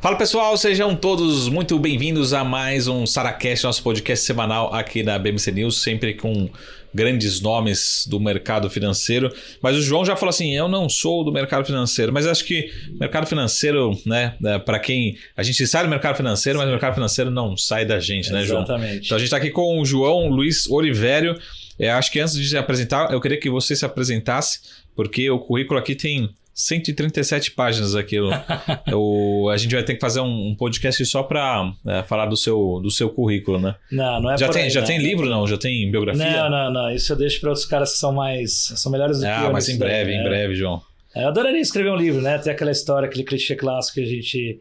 Fala pessoal, sejam todos muito bem-vindos a mais um SaraCast, nosso podcast semanal aqui na BMC News, sempre com grandes nomes do mercado financeiro. Mas o João já falou assim, eu não sou do mercado financeiro, mas acho que mercado financeiro, né, para quem... A gente sai do mercado financeiro, mas o mercado financeiro não sai da gente, né, João? Exatamente. Então a gente está aqui com o João Luiz Olivério. Acho que antes de se apresentar, eu queria que você se apresentasse, porque o currículo aqui tem 137 páginas aqui. A gente vai ter que fazer um podcast só para falar do seu currículo, né? Não é já tem livro, não? Já tem biografia? Não. Isso eu deixo para outros caras que são melhores do que eu. Mas em breve, João. Eu adoraria escrever um livro, né? Tem aquela história, aquele clichê clássico que a gente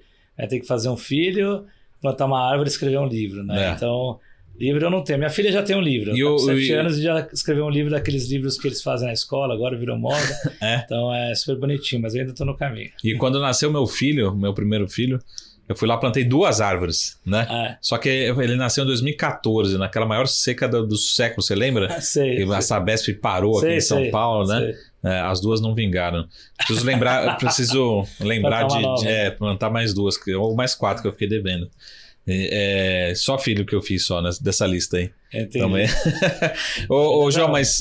tem que fazer um filho, plantar uma árvore e escrever um livro, né? Então... Livro eu não tenho. Minha filha já tem um livro. Com 7 anos e já escreveu um livro daqueles livros que eles fazem na escola, agora virou moda. Então é super bonitinho, mas eu ainda estou no caminho. E quando nasceu meu primeiro filho, eu fui lá, plantei 2 árvores, né? Só que ele nasceu em 2014, naquela maior seca do século, você lembra? Sei. A Sabesp parou aqui em São Paulo, né? As 2 não vingaram. Preciso lembrar de plantar mais 2, ou mais 4 que eu fiquei devendo. Só filho que eu fiz só dessa lista aí. Entendi. Também. Ô João, mas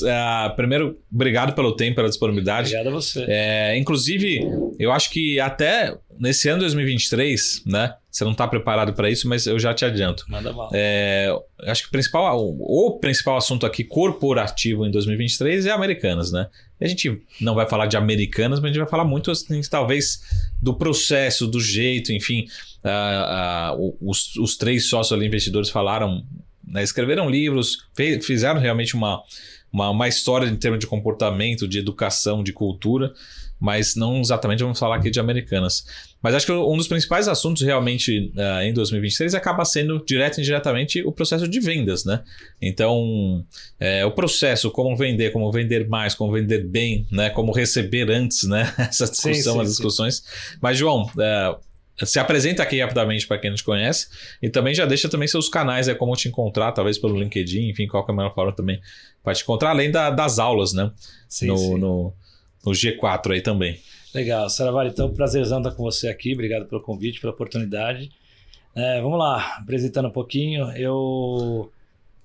primeiro, obrigado pelo tempo, pela disponibilidade. Obrigado a você. Inclusive, eu acho que até nesse ano 2023, né? Você não está preparado para isso, mas eu já te adianto. Manda mal. Acho que o principal assunto aqui corporativo em 2023 é Americanas, né? E a gente não vai falar de Americanas, mas a gente vai falar muito, assim, talvez, do processo, do jeito, enfim. Os 3 sócios ali, investidores, falaram, né, escreveram livros, fizeram realmente uma história em termos de comportamento, de educação, de cultura, mas não exatamente vamos falar aqui de Americanas. Mas acho que um dos principais assuntos realmente em 2023 acaba sendo direto e indiretamente o processo de vendas, né? Então, o processo, como vender mais, como vender bem, né? Como receber antes, né? Essa discussão, as discussões. Mas, João, se apresenta aqui rapidamente para quem não te conhece e também já deixa também seus canais, como te encontrar, talvez pelo LinkedIn, enfim, qual que é a melhor forma também para te encontrar, além das aulas, né? No G4 aí também. Legal, Saravari, então prazerzão estar com você aqui, obrigado pelo convite, pela oportunidade. Vamos lá, apresentando um pouquinho.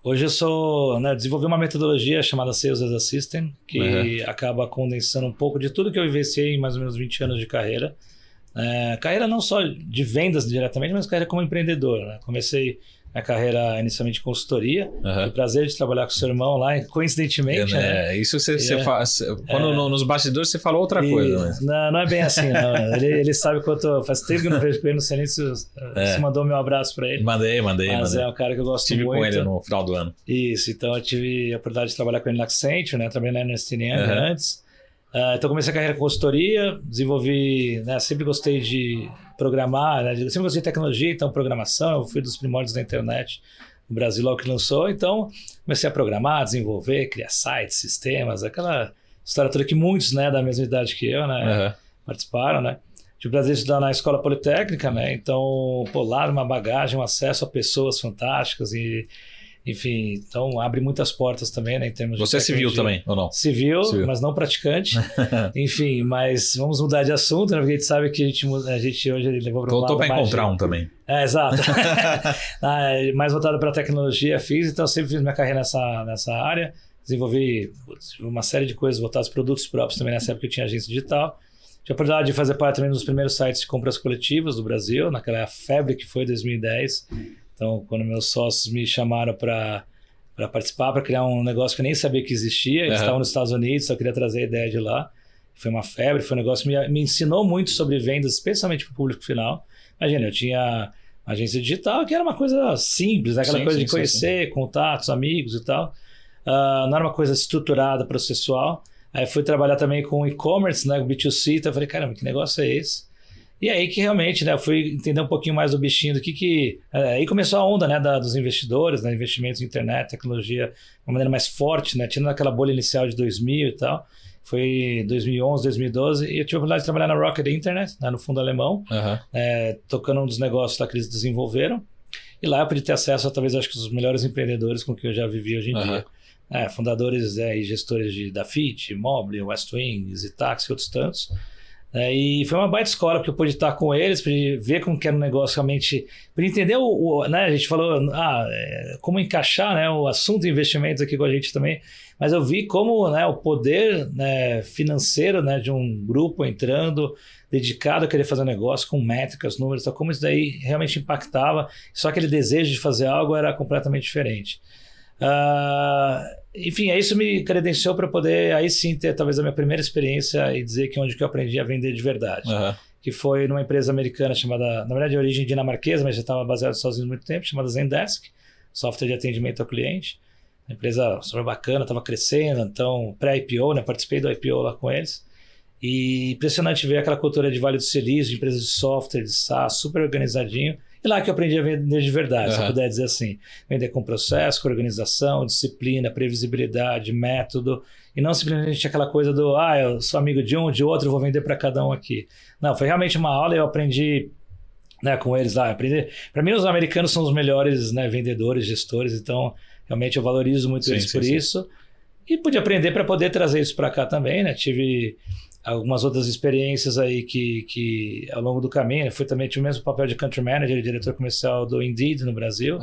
Hoje eu desenvolvi uma metodologia chamada Sales as a System, que acaba condensando um pouco de tudo que eu vivenciei em mais ou menos 20 anos de carreira. Carreira não só de vendas diretamente, mas carreira como empreendedor, né? Comecei a carreira inicialmente de consultoria. Tive o prazer de trabalhar com o seu irmão lá, coincidentemente. Isso você faz. Quando nos bastidores você falou outra coisa. Mas... Não é bem assim. Não. Ele sabe quanto. Faz tempo que eu não vejo com ele, não sei nem se você mandou meu abraço para ele. Mandei. Mas é um cara que eu gosto muito. Estive com ele no final do ano. Isso, então eu tive a oportunidade de trabalhar com ele na Accenture, né? Trabalhei na Ernst & Young antes. Então comecei a carreira com consultoria, desenvolvi, né, sempre gostei de programar, né, sempre gostei de tecnologia, então programação, eu fui dos primórdios da internet no Brasil logo que lançou, então comecei a programar, desenvolver, criar sites, sistemas, aquela história toda que muitos, né, da mesma idade que eu, né, participaram, né. Tive o prazer de estudar na Escola Politécnica, né, então, lá uma bagagem, um acesso a pessoas fantásticas e... Enfim, então abre muitas portas também, né, em termos de... Você é civil também, ou não? Civil, mas não praticante. Enfim, mas vamos mudar de assunto, né? Porque a gente sabe que a gente hoje levou para um lado... Tô para encontrar um também. Exato. Mais voltado para tecnologia, então sempre fiz minha carreira nessa área. Desenvolvi uma série de coisas voltadas para produtos próprios também, nessa época eu tinha agência digital. Tive a oportunidade de fazer parte também dos primeiros sites de compras coletivas do Brasil, naquela febre que foi 2010. Então, quando meus sócios me chamaram para participar, para criar um negócio que eu nem sabia que existia, eles estavam nos Estados Unidos, só queria trazer a ideia de lá. Foi uma febre, foi um negócio que me ensinou muito sobre vendas, especialmente para o público final. Imagina, eu tinha agência digital, que era uma coisa simples, né? Aquela coisa de conhecer, contatos, amigos e tal. Não era uma coisa estruturada, processual. Aí fui trabalhar também com e-commerce, né? B2C, então eu falei, caramba, que negócio é esse? E aí que realmente, né, eu fui entender um pouquinho mais do bichinho, do que aí começou a onda, né, dos investidores, né, investimentos em internet, tecnologia, de uma maneira mais forte, né, tirando aquela bolha inicial de 2000 e tal. Foi 2011, 2012, e eu tive a oportunidade de trabalhar na Rocket Internet, né, no fundo alemão, tocando um dos negócios lá que eles desenvolveram. E lá eu pude ter acesso a talvez, acho que os melhores empreendedores com que eu já vivi hoje em dia. Fundadores e gestores da Fit, Mobile, Westwing, Zitax e outros tantos. E foi uma baita escola, porque eu pude estar com eles, pude ver como que era um negócio realmente, pude entender né, a gente falou como encaixar, né, o assunto de investimentos aqui com a gente também, mas eu vi como, né, o poder, né, financeiro, né, de um grupo entrando dedicado a querer fazer um negócio com métricas, números, como isso daí realmente impactava, só aquele desejo de fazer algo era completamente diferente. Enfim, isso me credenciou para poder aí sim ter talvez a minha primeira experiência e dizer que onde que eu aprendi a vender de verdade. Que foi numa empresa americana chamada, na verdade de origem dinamarquesa, mas já estava baseada nos Estados Unidos há muito tempo, chamada Zendesk, software de atendimento ao cliente. Uma empresa super bacana, estava crescendo, então pré-IPO, né, participei do IPO lá com eles. E impressionante ver aquela cultura de Vale do Silício, de empresas de software, de SaaS, super organizadinho. E lá que eu aprendi a vender de verdade, se eu puder dizer assim. Vender com processo, com organização, disciplina, previsibilidade, método. E não simplesmente aquela coisa do, eu sou amigo de um, de outro, eu vou vender para cada um aqui. Não, foi realmente uma aula e eu aprendi, né, com eles lá. Para mim, os americanos são os melhores, né, vendedores, gestores, então realmente eu valorizo muito eles por isso. E pude aprender para poder trazer isso para cá também, né? Tive algumas outras experiências aí que ao longo do caminho, tive o mesmo papel de country manager e diretor comercial do Indeed no Brasil,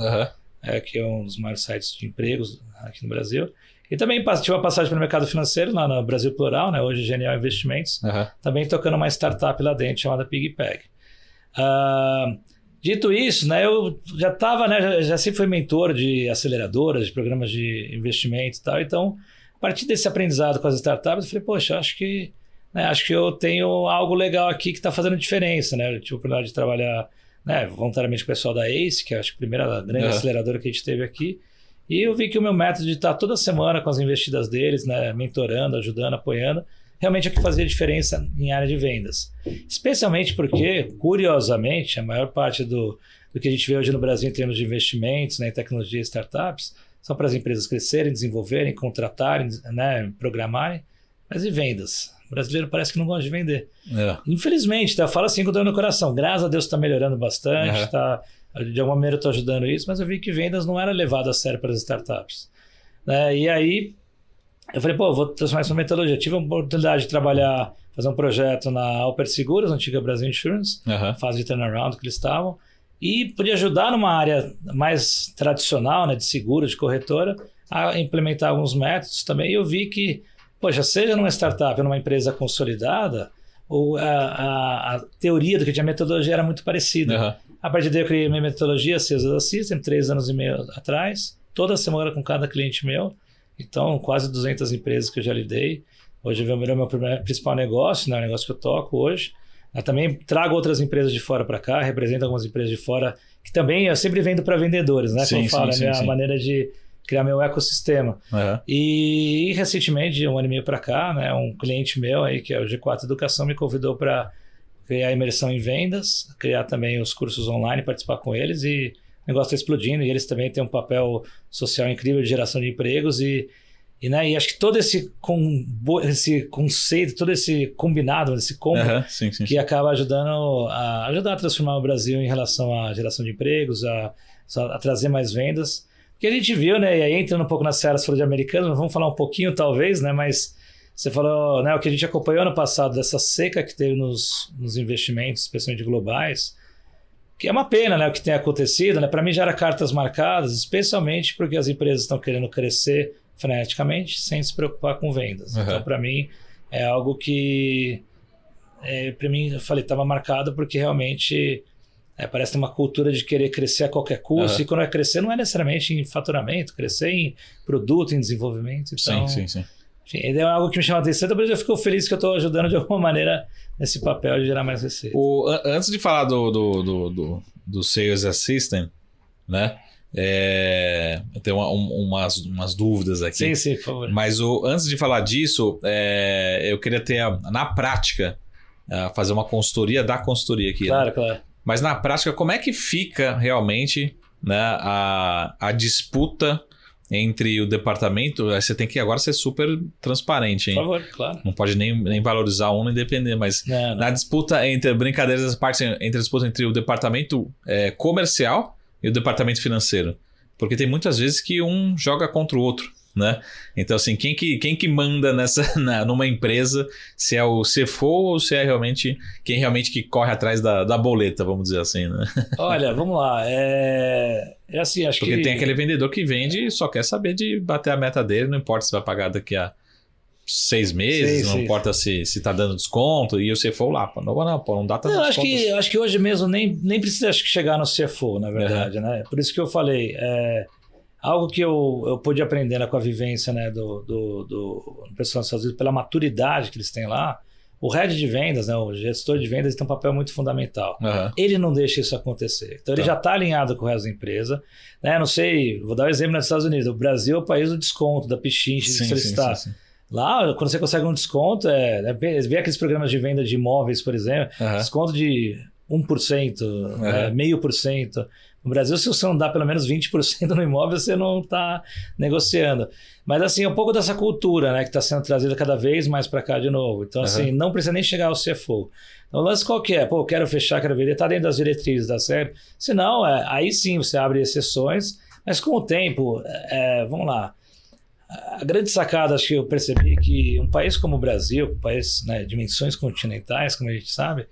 que é um dos maiores sites de empregos aqui no Brasil. E também tive uma passagem pelo mercado financeiro lá no Brasil Plural, né, hoje Genial Investimentos, também tocando uma startup lá dentro chamada PigPeg. Dito isso, né, eu já estava, né, já sempre fui mentor de aceleradoras, de programas de investimento e tal, então a partir desse aprendizado com as startups, eu falei, poxa, acho que eu tenho algo legal aqui que está fazendo diferença, né? Eu tive a oportunidade de trabalhar, né, voluntariamente com o pessoal da ACE, que acho que a primeira grande aceleradora que a gente teve aqui, e eu vi que o meu método de estar toda semana com as investidas deles, né, mentorando, ajudando, apoiando, realmente é o que fazia diferença em área de vendas. Especialmente porque, curiosamente, a maior parte do que a gente vê hoje no Brasil em termos de investimentos, né, em tecnologia e startups, são para as empresas crescerem, desenvolverem, contratarem, né, programarem, mas e vendas? O brasileiro parece que não gosta de vender. Infelizmente, tá? Eu falo assim com dor no coração. Graças a Deus está melhorando bastante, de alguma maneira eu estou ajudando isso, mas eu vi que vendas não era levado a sério para as startups. E aí, eu falei, vou transformar isso em metodologia. Tive a oportunidade de trabalhar, fazer um projeto na Alper Seguros, antiga Brasil Insurance, fase de turnaround que eles estavam, e podia ajudar numa área mais tradicional, né, de seguro, de corretora, a implementar alguns métodos também. E eu vi que, poxa, seja numa startup ou numa empresa consolidada, a teoria do que tinha metodologia era muito parecida. A partir daí eu criei minha metodologia, Sales Assistant, 3 anos e meio atrás, toda semana com cada cliente meu. Então, quase 200 empresas que eu já lidei. Hoje virou meu principal negócio, né, o negócio que eu toco hoje. Eu também trago outras empresas de fora para cá, represento algumas empresas de fora, que também eu sempre vendo para vendedores, né? Como eu falo, é a maneira de criar meu ecossistema. E recentemente, de 1 ano e meio para cá, né, um cliente meu aí, que é o G4 Educação, me convidou para criar imersão em vendas, criar também os cursos online, participar com eles, e o negócio está explodindo, e eles também têm um papel social incrível de geração de empregos, e acho que todo esse conceito, todo esse combinado, esse combo, que acaba ajudando a transformar o Brasil em relação à geração de empregos, a trazer mais vendas. Porque a gente viu, né, e aí entrando um pouco nas searas de americanos, vamos falar um pouquinho talvez, né, mas você falou, né, o que a gente acompanhou ano passado, dessa seca que teve nos investimentos, especialmente globais, que é uma pena, né, o que tem acontecido, né, para mim já era cartas marcadas, especialmente porque as empresas estão querendo crescer freneticamente sem se preocupar com vendas. Então, para mim, é algo que, para mim, eu falei, estava marcado porque realmente parece ter uma cultura de querer crescer a qualquer custo, e quando é crescer não é necessariamente em faturamento, crescer em produto, em desenvolvimento. Então, sim. Enfim, é algo que me chama a atenção, então eu fico feliz que eu estou ajudando de alguma maneira nesse papel de gerar mais receita. Antes de falar do Sales Assistant, né? Eu tenho umas dúvidas aqui. Sim, por favor. Mas antes de falar disso, eu queria ter, na prática, fazer uma consultoria da consultoria aqui. Claro, né? claro. Mas na prática, como é que fica realmente, né, a disputa entre o departamento? Você tem que agora ser super transparente, hein? Por favor, claro. Não pode nem valorizar um nem depender, mas não. Na disputa entre brincadeiras, as partes entre a disputa entre o departamento comercial e o departamento financeiro. Porque tem muitas vezes que um joga contra o outro, né? Então, assim, quem que manda numa empresa, se é o CFO ou se é realmente quem realmente que corre atrás da boleta, vamos dizer assim, né? Olha, vamos lá. É assim, acho Porque que... tem aquele vendedor que vende e só quer saber de bater a meta dele, não importa se vai pagar daqui a 6 meses, não importa se tá dando desconto, e o CFO lá, não dá tanto desconto. Acho que hoje mesmo nem precisa chegar no CFO, na verdade, né? Por isso que eu falei, algo que eu pude aprender, né, com a vivência, né, do pessoal dos Estados Unidos, pela maturidade que eles têm lá, o head de vendas, né, o gestor de vendas, tem um papel muito fundamental. Ele não deixa isso acontecer. Então ele já está alinhado com o resto da empresa. Né? Não sei, vou dar um exemplo nos Estados Unidos. O Brasil é o país do desconto, da pichincha, de solicitar. Sim. Lá, quando você consegue um desconto, vê aqueles programas de venda de imóveis, por exemplo, desconto de 1%, 0,5%. No Brasil, se você não dá pelo menos 20% no imóvel, você não está negociando. Mas, assim, é um pouco dessa cultura, né, que está sendo trazida cada vez mais para cá de novo. Então, assim, não precisa nem chegar ao CFO. Então, o lance qual que é? Pô, quero fechar, quero vender, está dentro das diretrizes da série. Se não, aí sim você abre exceções, mas com o tempo, vamos lá. A grande sacada, acho que eu percebi que um país como o Brasil, um país, né, de dimensões continentais, como a gente sabe,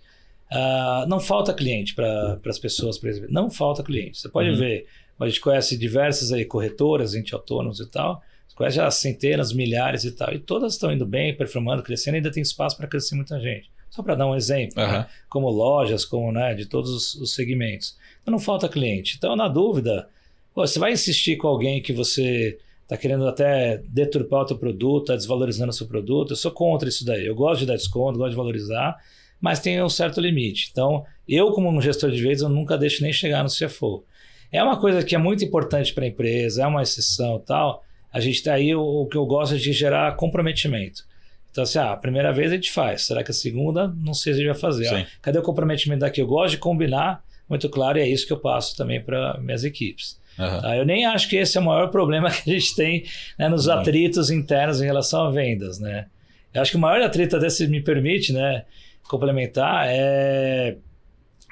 não falta cliente para as pessoas, por exemplo. Não falta cliente. Você pode ver, a gente conhece diversas aí corretoras, gente autônomos e tal, você conhece já centenas, milhares e tal, e todas estão indo bem, performando, crescendo, ainda tem espaço para crescer muita gente. Só para dar um exemplo, né? Como lojas, como, né, de todos os segmentos. Então não falta cliente. Então, na dúvida, você vai insistir com alguém que você está querendo até deturpar o teu produto, está desvalorizando o seu produto. Eu sou contra isso daí. Eu gosto de dar desconto, gosto de valorizar, mas tem um certo limite. Então, eu como um gestor de vendas, eu nunca deixo nem chegar no CFO. É uma coisa que é muito importante para a empresa, é uma exceção e tal. A gente está aí, o que eu gosto é de gerar comprometimento. Então, assim, a primeira vez a gente faz. Será que a segunda? Não sei se a gente vai fazer. Cadê o comprometimento daqui? Eu gosto de combinar, muito claro, e é isso que eu passo também para minhas equipes. Tá? Eu nem acho que esse é o maior problema que a gente tem, né, nos atritos internos em relação a vendas. Né? Eu acho que o maior atrito, até se me permite, né, complementar,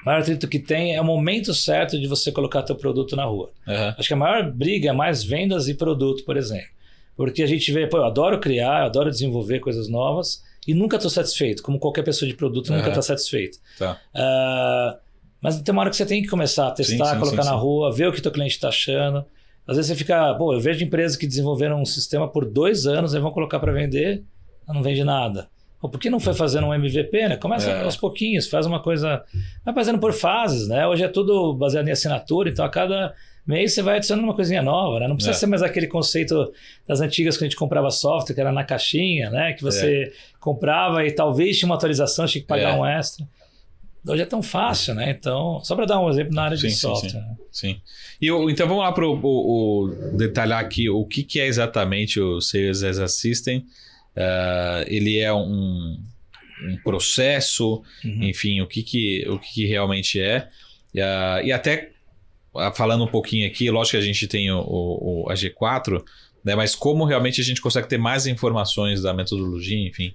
o maior atrito que tem é o momento certo de você colocar teu produto na rua. Acho que a maior briga é mais vendas e produto, por exemplo. Porque a gente vê, eu adoro criar, eu adoro desenvolver coisas novas e nunca estou satisfeito, como qualquer pessoa de produto nunca está satisfeito. Mas tem uma hora que você tem que começar a testar, colocar na rua, ver o que teu cliente está achando. Às vezes você fica, eu vejo empresas que desenvolveram um sistema por 2 anos, aí vão colocar para vender, não vende nada. Por que não foi fazendo um MVP, né? Começa aos pouquinhos, faz uma coisa, vai fazendo por fases, né? Hoje é tudo baseado em assinatura, então a cada mês você vai adicionando uma coisinha nova, né? Não precisa ser mais aquele conceito das antigas que a gente comprava software, que era na caixinha, né? Que você comprava e talvez tinha uma atualização, tinha que pagar um extra. Hoje é tão fácil, né? Então, só para dar um exemplo na área de software. Sim. E então vamos lá para detalhar aqui o que é exatamente o Sales as a System. Ele é um processo, enfim, o que realmente é. E até falando um pouquinho aqui, lógico que a gente tem a G4, né, mas como realmente a gente consegue ter mais informações da metodologia, enfim.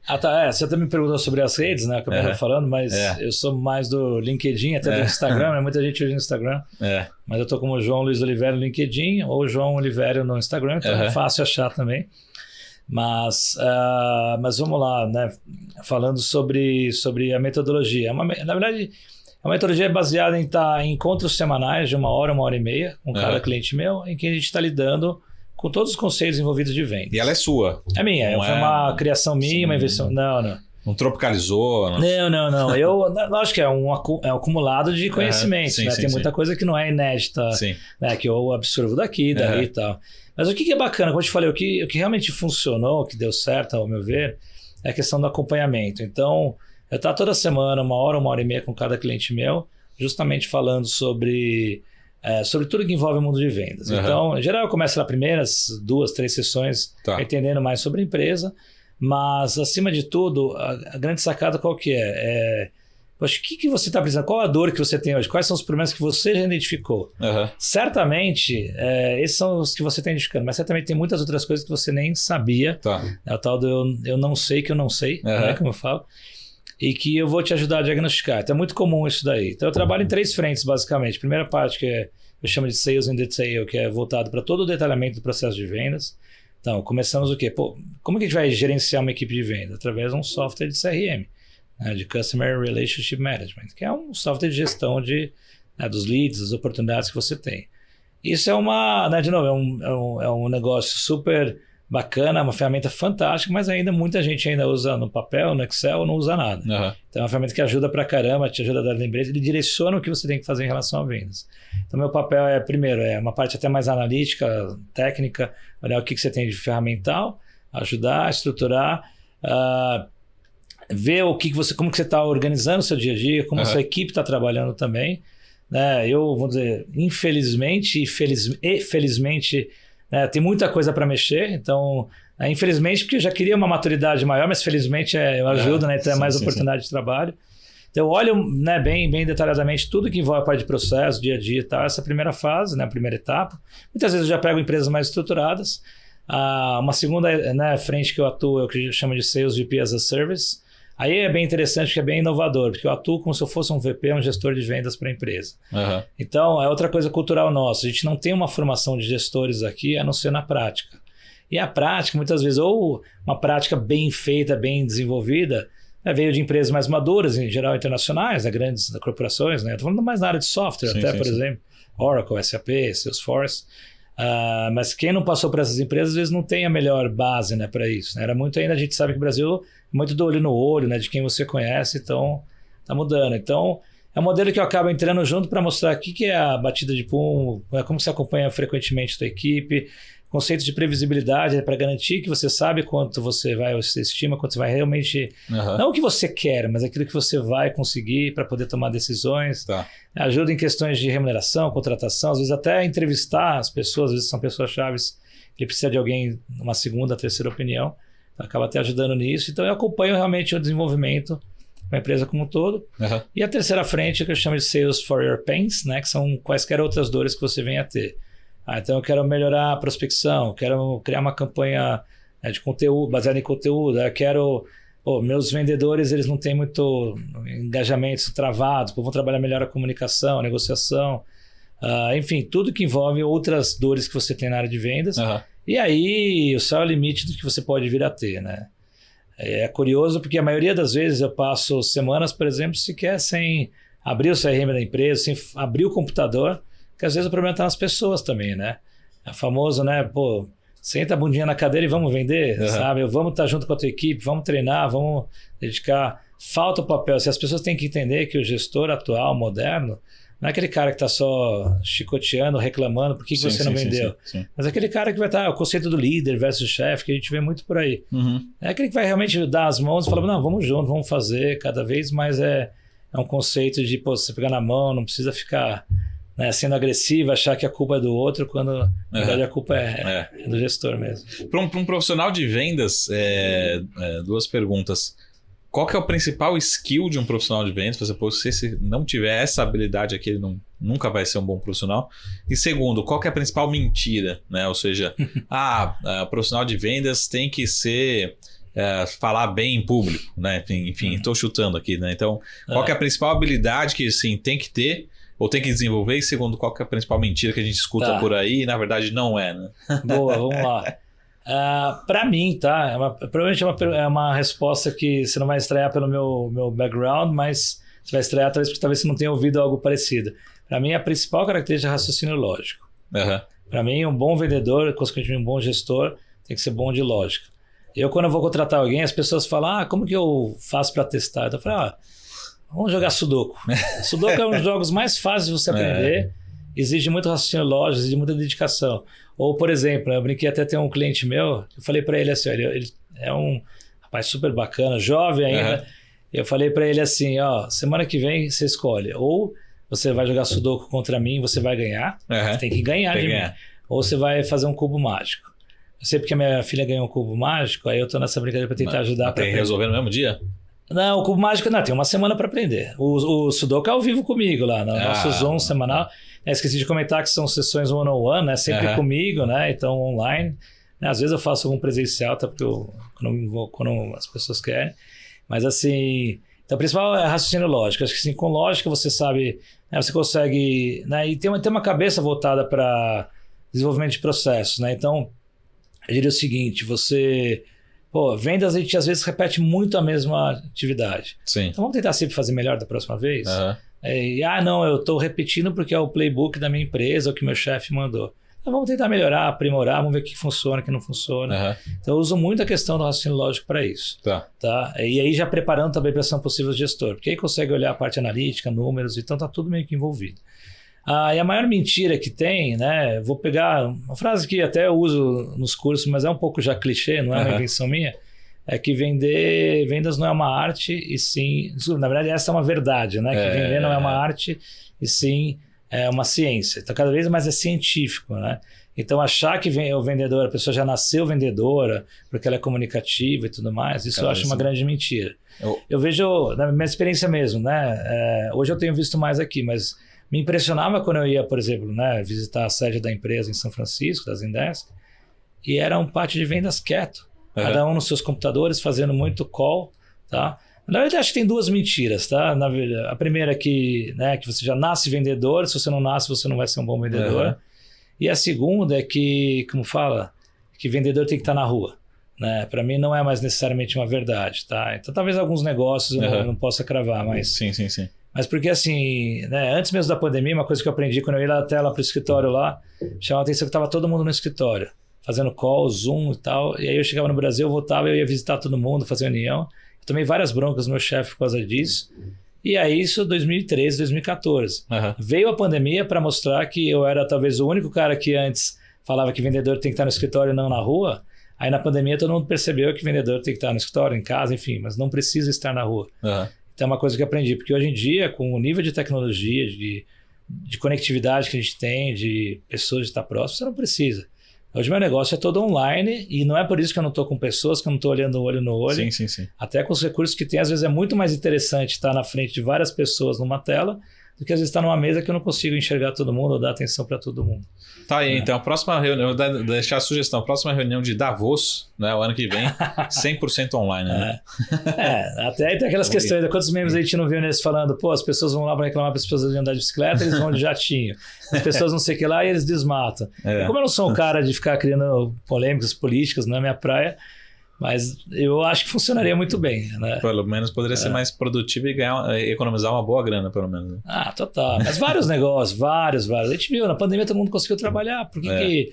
Você até me perguntou sobre as redes, né, que eu estava falando, mas eu sou mais do LinkedIn, até do Instagram, né, muita gente usa o Instagram, mas eu estou como João Luiz Oliveira no LinkedIn ou João Oliveira no Instagram, então é fácil achar também. Mas vamos lá, né, falando sobre a metodologia. Na verdade, a metodologia é baseada em encontros semanais de 1 hora, 1h30 com cada cliente meu, em que a gente está lidando com todos os conceitos envolvidos de venda. E ela é sua? É minha, foi uma criação minha, uma invenção. Não. Não tropicalizou? Não. Eu acho que é um acumulado de conhecimentos. Tem muita coisa que não é inédita, né, que eu absorvo daqui, dali e tal. Mas o que é bacana, como eu te falei, o que realmente funcionou, o que deu certo, ao meu ver, é a questão do acompanhamento. Então, eu estou toda semana, 1 hora, 1h30 com cada cliente meu, justamente falando sobre tudo que envolve o mundo de vendas. Então, em geral, eu começo nas primeiras 2, 3 sessões entendendo mais sobre a empresa, mas, acima de tudo, a grande sacada qual que é? Poxa, o que você está precisando? Qual a dor que você tem hoje? Quais são os problemas que você já identificou? Certamente, esses são os que você está identificando, mas certamente tem muitas outras coisas que você nem sabia. É o tal do eu não sei que eu não sei, né, como eu falo, e que eu vou te ajudar a diagnosticar. Então é muito comum isso daí. Então eu trabalho em 3 frentes, basicamente. Primeira parte, que eu chamo de Sales in Detail, que é voltado para todo o detalhamento do processo de vendas. Então, começamos o quê? Pô, como que a gente vai gerenciar uma equipe de venda? Através de um software de CRM, né, de Customer Relationship Management, que é um software de gestão dos leads, das oportunidades que você tem. Isso é de novo, é um negócio super bacana, uma ferramenta fantástica, mas ainda muita gente ainda usa no papel, no Excel, não usa nada. Uhum. Então é uma ferramenta que ajuda pra caramba, te ajuda a dar lembretes, ele direciona o que você tem que fazer em relação a vendas. Então meu papel primeiro, uma parte até mais analítica, técnica, olhar o que você tem de ferramental, ajudar a estruturar, ver como que você está organizando o seu dia a dia, como a sua equipe está trabalhando também. Né? Eu, vou dizer, infelizmente e felizmente, né, tem muita coisa para mexer, então, infelizmente, porque eu já queria uma maturidade maior, mas felizmente eu ajudo, né, então é mais oportunidade de trabalho. Então eu olho, né, bem detalhadamente tudo que envolve a parte de processo, dia a dia e tal, essa primeira fase, né, a primeira etapa. Muitas vezes eu já pego empresas mais estruturadas. Uma segunda, né, frente que eu atuo é o que eu chamo de Sales VP as a Service. Aí é bem interessante, porque é bem inovador, porque eu atuo como se eu fosse um VP, um gestor de vendas para a empresa. Uhum. Então, é outra coisa cultural nossa. A gente não tem uma formação de gestores aqui, a não ser na prática. E a prática, muitas vezes, ou uma prática bem feita, bem desenvolvida, veio de empresas mais maduras, em geral internacionais, grandes corporações. Né? Estou falando mais na área de software, por exemplo. Oracle, SAP, Salesforce. Mas quem não passou por essas empresas, às vezes não tem a melhor base, né, para isso. Né? Era muito ainda, a gente sabe que o Brasil é muito do olho no olho, né, de quem você conhece, então está mudando. Então, é um modelo que eu acabo entrando junto para mostrar o que é a batida de pum, como você acompanha frequentemente a sua equipe, conceito de previsibilidade para garantir que você sabe quanto você estima, quanto você vai realmente... Não o que você quer, mas aquilo que você vai conseguir para poder tomar decisões. Tá. Ajuda em questões de remuneração, contratação, às vezes até entrevistar as pessoas, às vezes são pessoas-chaves, ele precisa de alguém, uma segunda, terceira opinião, então acaba até ajudando nisso. Então eu acompanho realmente o desenvolvimento da empresa como um todo. E a terceira frente, que eu chamo de Sales for Your Pains, né, que são quaisquer outras dores que você venha a ter. Então eu quero melhorar a prospecção, quero criar uma campanha, né, de conteúdo, baseada em conteúdo, eu quero... meus vendedores, eles não têm muito engajamento travado, vão trabalhar melhor a comunicação, a negociação, enfim, tudo que envolve outras dores que você tem na área de vendas. E aí o céu é o limite do que você pode vir a ter, né? É curioso porque a maioria das vezes eu passo semanas, por exemplo, sequer sem abrir o CRM da empresa, sem abrir o computador, porque às vezes o problema está nas pessoas também, né? É famoso, né? Senta a bundinha na cadeira e vamos vender, sabe? Vamos estar junto com a tua equipe, vamos treinar, vamos dedicar. Falta o papel. Se as pessoas têm que entender que o gestor atual, moderno, não é aquele cara que está só chicoteando, reclamando, por que você não vendeu? Sim. Mas é aquele cara que vai estar, o conceito do líder versus chefe, que a gente vê muito por aí. É aquele que vai realmente dar as mãos e falar, não, vamos junto, vamos fazer, cada vez mais é um conceito de, você pegar na mão, não precisa ficar... Né, sendo agressivo, achar que a culpa é do outro, quando na verdade a culpa é do gestor mesmo. Para um profissional de vendas, duas perguntas. Qual que é o principal skill de um profissional de vendas? Se não tiver essa habilidade aqui, ele nunca vai ser um bom profissional. E segundo, qual que é a principal mentira? Né? Ou seja, profissional de vendas tem que ser... falar bem em público. Né? Enfim, estou chutando aqui. Né? Então, qual que é a principal habilidade que assim, tem que ter ou tem que desenvolver, e segundo, qual que é a principal mentira que a gente escuta por aí e na verdade não é, né? Boa, vamos lá. Para mim, tá? Provavelmente é uma resposta que você não vai estranhar pelo meu background, mas você vai estranhar talvez porque talvez você não tenha ouvido algo parecido. Para mim, a principal característica é raciocínio lógico. Para mim, um bom vendedor, consequentemente um bom gestor, tem que ser bom de lógica. Quando eu vou contratar alguém, as pessoas falam, como que eu faço para testar? Então eu falo, vamos jogar Sudoku. Sudoku é um dos jogos mais fáceis de você aprender, exige muito raciocínio lógico, exige muita dedicação. Ou, por exemplo, eu brinquei até ter um cliente meu, eu falei para ele assim, ele é um rapaz super bacana, jovem ainda, eu falei para ele assim, semana que vem você escolhe, ou você vai jogar Sudoku contra mim, você vai ganhar, você tem que ganhar de mim, ou você vai fazer um cubo mágico. Eu sei porque a minha filha ganhou um cubo mágico, aí eu tô nessa brincadeira para tentar ajudar. Tem que resolver no mesmo dia? Não, o cubo mágico tem uma semana para aprender. O Sudoku é ao vivo comigo lá, no nosso Zoom semanal. Esqueci de comentar que são sessões one-on-one, né? Sempre comigo, né? Então online. Às vezes eu faço algum presencial, tá? Porque quando as pessoas querem. Mas assim, então o principal é raciocínio lógico. Acho que assim, com lógica você sabe, né? Você consegue, né? E tem uma cabeça voltada para desenvolvimento de processos, né? Então, eu diria o seguinte, vendas a gente às vezes repete muito a mesma atividade. Sim. Então vamos tentar sempre fazer melhor da próxima vez? Não, eu estou repetindo porque é o playbook da minha empresa, o que meu chefe mandou. Então vamos tentar melhorar, aprimorar, vamos ver o que funciona, o que não funciona. Então eu uso muito a questão do raciocínio lógico para isso. Tá? E aí já preparando também para ser um possível gestor, porque aí consegue olhar a parte analítica, números, então tá tudo meio que envolvido. E a maior mentira que tem, né? Vou pegar uma frase que até eu uso nos cursos, mas é um pouco já clichê, não é uma invenção minha, é que vendas não é uma arte e sim... Na verdade, essa é uma verdade, né? Que vender não é uma arte e sim é uma ciência. Então, cada vez mais é científico, né? Então, achar que o vendedor, a pessoa já nasceu vendedora porque ela é comunicativa e tudo mais, isso eu acho uma grande mentira. Eu vejo, na minha experiência mesmo, né? Hoje eu tenho visto mais aqui, mas me impressionava quando eu ia, por exemplo, né, visitar a sede da empresa em São Francisco, da Zendesk, e era um pátio de vendas quieto. Cada um nos seus computadores, fazendo muito call, tá? Na verdade, acho que tem duas mentiras, tá? A primeira é que você já nasce vendedor, se você não nasce, você não vai ser um bom vendedor. E a segunda é que, como fala, que vendedor tem que estar na rua. Né? Para mim não é mais necessariamente uma verdade, tá? Então talvez alguns negócios eu não possa cravar, mas... Sim. Mas porque assim, né, antes mesmo da pandemia, uma coisa que eu aprendi quando eu ia até lá pro escritório lá, chamava a atenção que estava todo mundo no escritório, fazendo call, Zoom e tal. E aí eu chegava no Brasil, eu voltava, eu ia visitar todo mundo, fazer reunião. Eu tomei várias broncas do meu chefe por causa disso. E aí isso 2013, 2014. Veio a pandemia para mostrar que eu era talvez o único cara que antes falava que vendedor tem que estar no escritório e não na rua. Aí na pandemia todo mundo percebeu que vendedor tem que estar no escritório, em casa, enfim, mas não precisa estar na rua. Então é uma coisa que eu aprendi, porque hoje em dia, com o nível de tecnologia, de conectividade que a gente tem, de pessoas de estar próximo, você não precisa. Hoje meu negócio é todo online e não é por isso que eu não estou com pessoas, que eu não estou olhando olho no olho. Sim. Até com os recursos que tem, às vezes é muito mais interessante estar na frente de várias pessoas numa tela do que às vezes estar numa mesa que eu não consigo enxergar todo mundo ou dar atenção para todo mundo. Tá aí, então a próxima reunião, vou deixar a sugestão, a próxima reunião de Davos, né, o ano que vem, 100% online, né? Até aí tem aquelas questões, quantos membros a gente não viu nesse falando, as pessoas vão lá para reclamar para as pessoas de andar de bicicleta, eles vão de jatinho. As pessoas não sei o que lá e eles desmatam. Como eu não sou um cara de ficar criando polêmicas políticas, não é minha praia, mas eu acho que funcionaria muito bem, né? Pelo menos poderia ser mais produtivo e economizar uma boa grana, pelo menos. Total. Mas vários negócios, vários. A gente viu, na pandemia todo mundo conseguiu trabalhar. Por que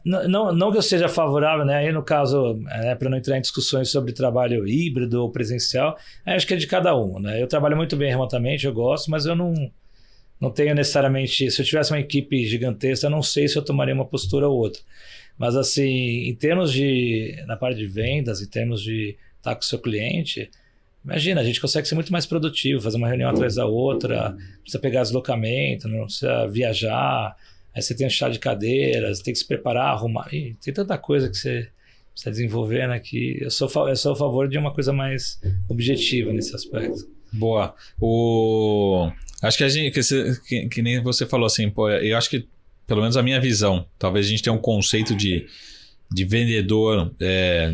não que eu seja favorável, né? Aí no caso, para não entrar em discussões sobre trabalho híbrido ou presencial, acho que é de cada um, né? Eu trabalho muito bem remotamente, eu gosto, mas eu não tenho necessariamente... Se eu tivesse uma equipe gigantesca, eu não sei se eu tomaria uma postura ou outra. Mas assim, em termos na parte de vendas, em termos de estar com o seu cliente, imagina, a gente consegue ser muito mais produtivo, fazer uma reunião atrás da outra, não precisa pegar deslocamento, não precisa viajar, aí você tem um chá de cadeiras, tem que se preparar, arrumar, tem tanta coisa que você precisa desenvolver, né, que eu sou a favor de uma coisa mais objetiva nesse aspecto. Boa. Acho que a gente, que nem você falou assim, eu acho que pelo menos a minha visão, talvez a gente tenha um conceito de vendedor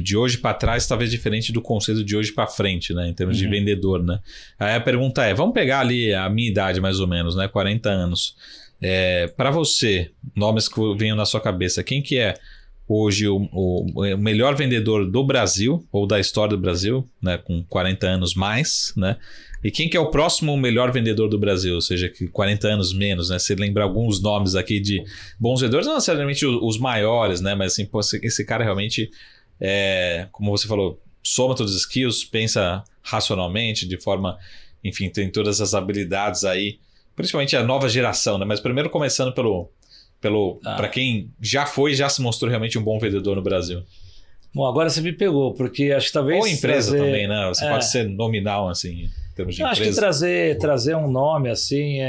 de hoje para trás, talvez diferente do conceito de hoje para frente, né? Em termos de vendedor, né? Aí a pergunta vamos pegar ali a minha idade mais ou menos, né? 40 anos. Para você, nomes que venham na sua cabeça, quem que é hoje o melhor vendedor do Brasil ou da história do Brasil, né? Com 40 anos mais, né? E quem que é o próximo melhor vendedor do Brasil? Ou seja, que 40 anos menos, né? Você lembra alguns nomes aqui de bons vendedores, não necessariamente os maiores, né? Mas assim, esse cara realmente, como você falou, soma todos os skills, pensa racionalmente, de forma, enfim, tem todas as habilidades aí, principalmente a nova geração, né? Mas primeiro começando para quem já se mostrou realmente um bom vendedor no Brasil. Bom, agora você me pegou, porque acho que talvez... Ou empresa também, né? Você pode ser nominal, assim, em termos de empresa. Acho que trazer um nome, assim,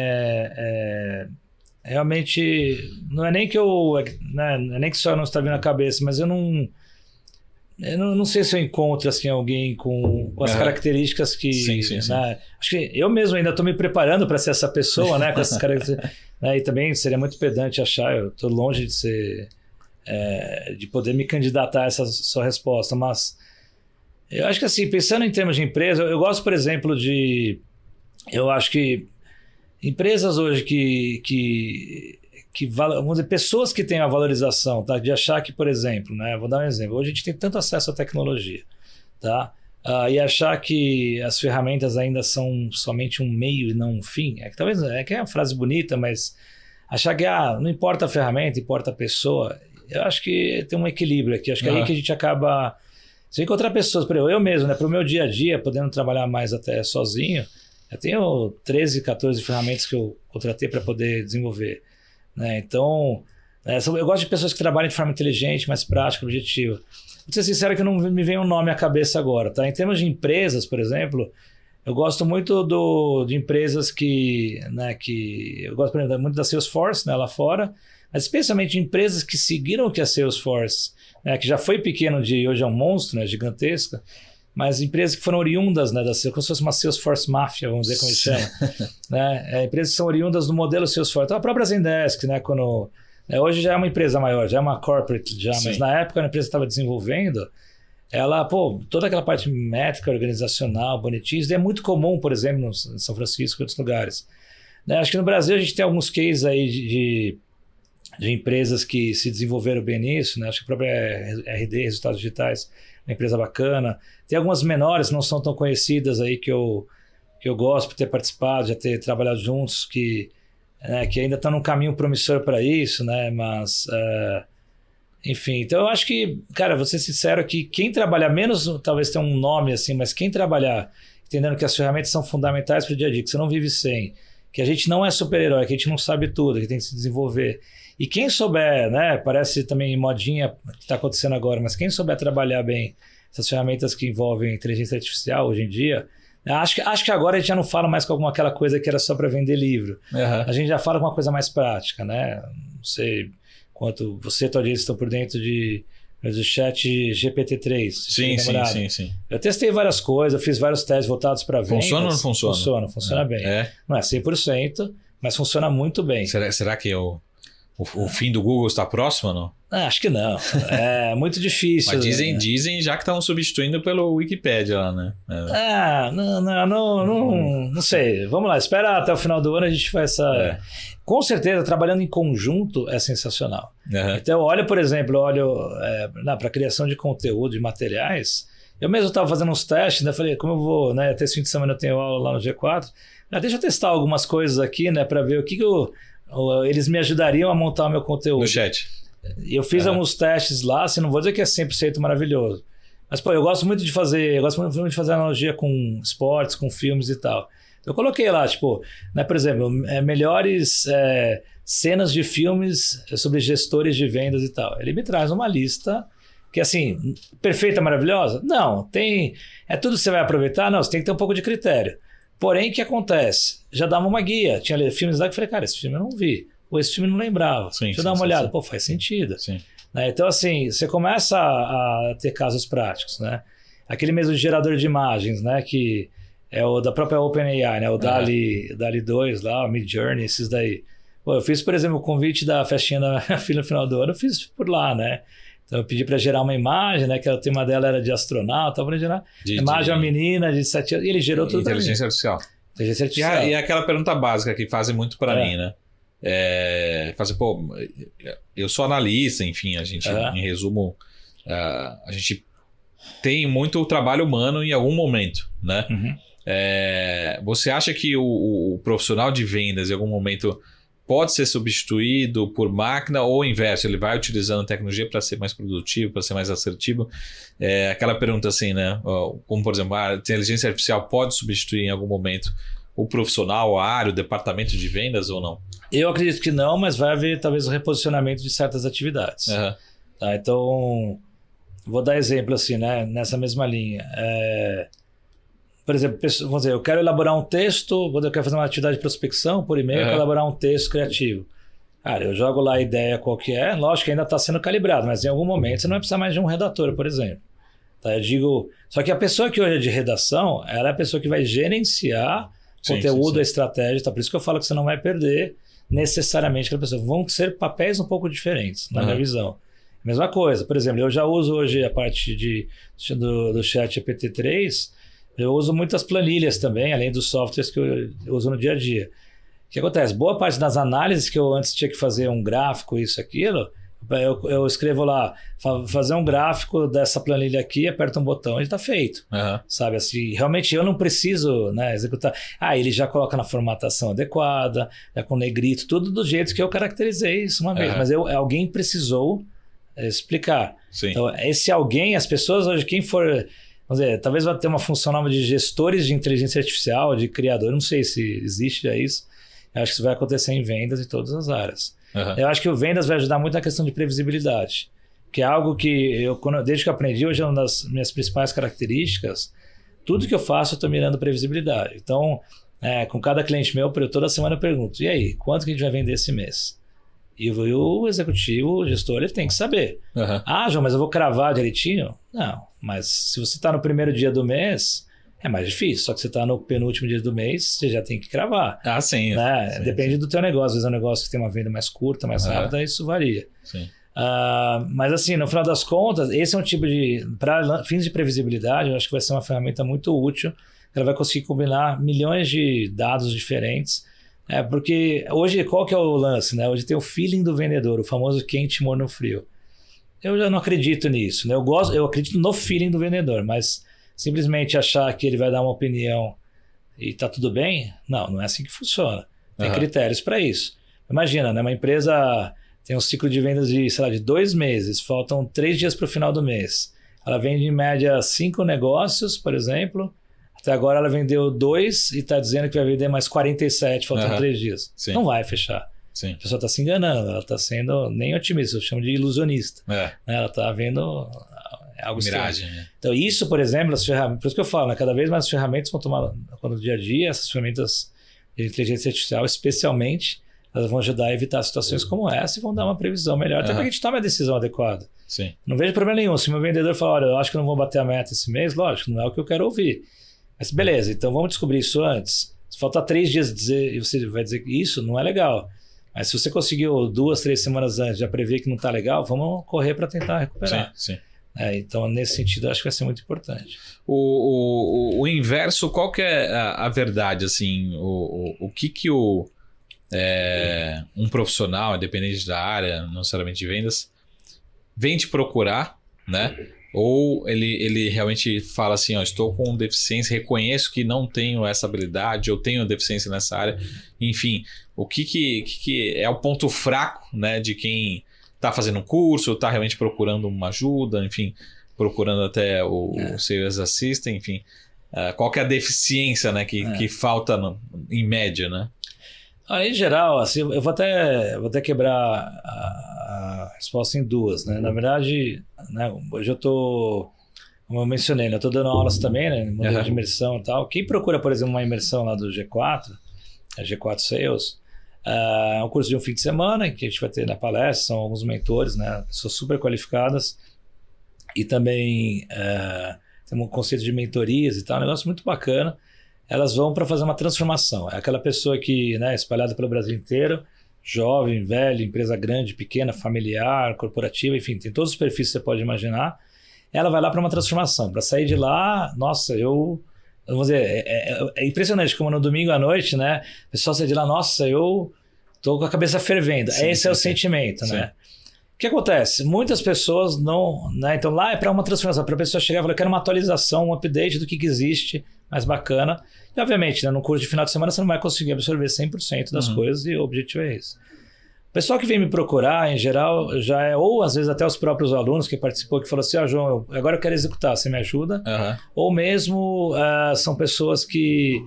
realmente... Não é nem que não é nem que só não está vindo na cabeça, mas eu não sei se eu encontro, assim, alguém com as características que... Sim. Né? Acho que eu mesmo ainda estou me preparando para ser essa pessoa, né? Com essas características. Né? E também seria muito pedante achar, eu estou longe de ser... de poder me candidatar a essa sua resposta, mas eu acho que assim, pensando em termos de empresa, eu gosto, por exemplo, eu acho que empresas hoje que vamos dizer, pessoas que têm a valorização, tá? De achar que, por exemplo, né? Vou dar um exemplo. Hoje a gente tem tanto acesso à tecnologia, tá? E achar que as ferramentas ainda são somente um meio e não um fim. Talvez é uma frase bonita, mas achar que não importa a ferramenta, importa a pessoa. Eu acho que tem um equilíbrio aqui. Acho que é aí que a gente acaba... Se eu encontrar pessoas, por exemplo, eu mesmo, né? Para o meu dia a dia, podendo trabalhar mais até sozinho, eu tenho 13, 14 ferramentas que eu contratei para poder desenvolver. Né? Então, eu gosto de pessoas que trabalham de forma inteligente, mais prática, objetiva. Vou ser sincero que não me vem um nome à cabeça agora. Tá? Em termos de empresas, por exemplo, eu gosto muito de empresas que eu gosto, por exemplo, muito da Salesforce, né, lá fora, mas especialmente empresas que seguiram o que a Salesforce, né, que já foi pequeno e hoje é um monstro, né, gigantesca, mas empresas que foram oriundas, né, como se fosse uma Salesforce Mafia, vamos dizer como eles chamam. Né? Empresas que são oriundas do modelo Salesforce. Então, a própria Zendesk, né, hoje já é uma empresa maior, já é uma corporate, já, mas na época a empresa estava desenvolvendo, ela, toda aquela parte métrica, organizacional, bonitinha, isso é muito comum, por exemplo, em São Francisco e outros lugares. Né? Acho que no Brasil a gente tem alguns cases aí de empresas que se desenvolveram bem nisso, né? Acho que a própria RD, Resultados Digitais, uma empresa bacana. Tem algumas menores, não são tão conhecidas aí que eu gosto por ter participado, já ter trabalhado juntos, que ainda estão num caminho promissor para isso, né? Mas, enfim, então eu acho que, cara, vou ser sincero que quem trabalhar menos, talvez tenha um nome assim, mas quem trabalhar entendendo que as ferramentas são fundamentais para o dia a dia, que você não vive sem, que a gente não é super-herói, que a gente não sabe tudo, que tem que se desenvolver. E quem souber, né, parece também modinha que está acontecendo agora, mas quem souber trabalhar bem essas ferramentas que envolvem inteligência artificial hoje em dia, acho que agora a gente já não fala mais com aquela coisa que era só para vender livro. Uhum. A gente já fala com uma coisa mais prática, né? Não sei quanto você e tua audiência estão por dentro do chat GPT-3. Sim. Eu testei várias coisas, eu fiz vários testes voltados para vendas. Funciona ou não funciona? Funciona bem. Não é 100%, mas funciona muito bem. Será que o fim do Google está próximo ou não? Acho que não. É muito difícil. Mas dizem já que estão substituindo pelo Wikipedia lá, né? Não sei. Vamos lá, espera até o final do ano a gente faz essa... Com certeza, trabalhando em conjunto é sensacional. Uhum. Então, por exemplo, para a criação de conteúdo, de materiais, eu mesmo estava fazendo uns testes, né? Falei, como eu vou, né? Até esse fim de semana eu tenho aula lá no G4, deixa eu testar algumas coisas aqui, né? Para ver o que eles me ajudariam a montar o meu conteúdo. No chat. Eu fiz alguns testes lá, assim, não vou dizer que é 100% maravilhoso. Mas, eu gosto muito de fazer analogia com esportes, com filmes e tal. Eu coloquei lá, né, por exemplo, melhores cenas de filmes sobre gestores de vendas e tal. Ele me traz uma lista que, assim, perfeita, maravilhosa? Não. É tudo que você vai aproveitar? Não, você tem que ter um pouco de critério. Porém, o que acontece? Já dava uma guia. Tinha filmes lá que eu falei, cara, esse filme eu não vi. Ou esse filme eu não lembrava. Deixa eu dar uma olhada. Faz sentido. Né? Então, assim, você começa a ter casos práticos, né? Aquele mesmo gerador de imagens, né? Que é o da própria OpenAI, né? O DALL-E 2 lá, o Midjourney, esses daí. Eu fiz, por exemplo, o convite da festinha da minha filha no final do ano, eu fiz por lá, né? Então eu pedi para gerar uma imagem, né? Que o tema dela era de astronauta, para gerar imagem uma menina de 7 anos, e ele gerou tudo. Inteligência artificial. Inteligência artificial. E aquela pergunta básica que fazem muito para mim, né? Eu sou analista, enfim, a gente, em resumo, a gente tem muito trabalho humano em algum momento, né? Uhum. Você acha que o profissional de vendas, em algum momento, pode ser substituído por máquina ou o inverso? Ele vai utilizando a tecnologia para ser mais produtivo, para ser mais assertivo? Aquela pergunta assim, né? Como, por exemplo, a inteligência artificial pode substituir em algum momento o profissional, a área, o departamento de vendas ou não? Eu acredito que não, mas vai haver talvez um reposicionamento de certas atividades. Uhum. Tá? Então, vou dar exemplo assim, né? Nessa mesma linha. Por exemplo, vamos dizer, eu quero elaborar um texto, eu quero fazer uma atividade de prospecção por e-mail, eu quero elaborar um texto criativo. Cara, eu jogo lá a ideia qual que é, lógico que ainda está sendo calibrado, mas em algum momento você não vai precisar mais de um redator, por exemplo. Tá? Eu digo, só que a pessoa que hoje é de redação, ela é a pessoa que vai gerenciar conteúdo, a estratégia, tá? Por isso que eu falo que você não vai perder necessariamente aquela pessoa. Vão ser papéis um pouco diferentes, na minha visão. Mesma coisa, por exemplo, eu já uso hoje a parte do chat GPT-3, eu uso muitas planilhas também, além dos softwares que eu uso no dia a dia. que acontece? Boa parte das análises que eu antes tinha que fazer um gráfico, isso, aquilo, eu escrevo lá, fazer um gráfico dessa planilha aqui, aperta um botão e está feito. Sabe, assim, realmente eu não preciso, né, executar. Ele já coloca na formatação adequada, já com negrito, tudo do jeito que eu caracterizei isso uma vez. Mas alguém precisou explicar. Sim. Então, esse alguém, as pessoas hoje, quem for... Vamos dizer, talvez vai ter uma função nova de gestores de inteligência artificial, de criador, não sei se existe já isso. Eu acho que isso vai acontecer em vendas em todas as áreas. Eu acho que o vendas vai ajudar muito na questão de previsibilidade, que é algo que desde que eu aprendi, hoje é uma das minhas principais características. Tudo que eu faço, eu estou mirando previsibilidade. Então, com cada cliente meu, toda semana eu pergunto, e aí, quanto que a gente vai vender esse mês? E o executivo, o gestor, ele tem que saber. João, mas eu vou cravar direitinho? Não, mas se você está no primeiro dia do mês... É mais difícil, só que você está no penúltimo dia do mês, você já tem que cravar. Sim. Né? Sim. Depende do teu negócio. Às vezes é um negócio que tem uma venda mais curta, mais rápida, isso varia. Sim. Mas assim, no final das contas, esse é um tipo de... Para fins de previsibilidade, eu acho que vai ser uma ferramenta muito útil. Ela vai conseguir combinar milhões de dados diferentes. Porque hoje, qual que é o lance? Né? Hoje tem o feeling do vendedor, o famoso quente, morno, frio. Eu já não acredito nisso. Né? Eu acredito no feeling do vendedor, mas... simplesmente achar que ele vai dar uma opinião e tá tudo bem, não é assim que funciona. Tem critérios para isso. Imagina, né? Uma empresa tem um ciclo de vendas de, sei lá, de 2 meses, faltam 3 dias para o final do mês. Ela vende em média 5 negócios, por exemplo. Até agora ela vendeu 2 e está dizendo que vai vender mais 47, faltam 3 dias. Sim. Não vai fechar. Sim. A pessoa está se enganando, ela está sendo nem otimista, eu chamo de ilusionista. Ela está vendo... algo miragem, né? Então isso, por exemplo, as ferramentas, por isso que eu falo, né? Cada vez mais as ferramentas vão tomar conta do dia a dia, essas ferramentas de inteligência artificial especialmente, elas vão ajudar a evitar situações como essa e vão dar uma previsão melhor, até para que a gente tome a decisão adequada. Sim. Não vejo problema nenhum, se o meu vendedor falar, olha, eu acho que não vou bater a meta esse mês, lógico, não é o que eu quero ouvir. Mas beleza, então vamos descobrir isso antes. Se faltar 3 dias dizer, e você vai dizer que isso não é legal. Mas se você conseguiu 2, 3 semanas antes já prever que não está legal, vamos correr para tentar recuperar. Sim. Então, nesse sentido, eu acho que vai ser muito importante. O inverso, qual que é a verdade? Assim, o que um profissional, independente da área, não necessariamente de vendas, vem te procurar, né? Ou ele realmente fala assim, estou com deficiência, reconheço que não tenho essa habilidade, eu tenho deficiência nessa área. Enfim, o que é o ponto fraco, né, de quem está fazendo um curso, está realmente procurando uma ajuda, enfim, procurando até o Sales Assistant, enfim. Qual que é a deficiência, né, que falta em média, né? Em geral, assim, eu vou até quebrar a resposta em 2, né? Na verdade, né, hoje eu estou, como eu mencionei, eu estou dando aulas também, né, modelo de imersão e tal. Quem procura, por exemplo, uma imersão lá do G4, a G4 Sales, é um curso de um fim de semana em que a gente vai ter na palestra, são alguns mentores, né, pessoas super qualificadas, e também tem um conceito de mentorias e tal, um negócio muito bacana. Elas vão para fazer uma transformação. É aquela pessoa que, né, espalhada pelo Brasil inteiro, jovem, velho, empresa grande, pequena, familiar, corporativa, enfim, tem todos os perfis que você pode imaginar. Ela vai lá para uma transformação. Para sair de lá, nossa, vamos dizer, é impressionante como no domingo à noite, né, o pessoal sai de lá, nossa, eu tô com a cabeça fervendo. Esse é o sentimento, né? O que acontece? Muitas pessoas não, né, então lá é para uma transformação, para a pessoa chegar e falar, eu quero uma atualização, um update do que existe mais bacana. E obviamente, né, no curso de final de semana você não vai conseguir absorver 100% das coisas e o objetivo é esse. O pessoal que vem me procurar, em geral, já é, ou às vezes até os próprios alunos que participou, que falou assim, João, agora eu quero executar, você me ajuda? Ou mesmo são pessoas que,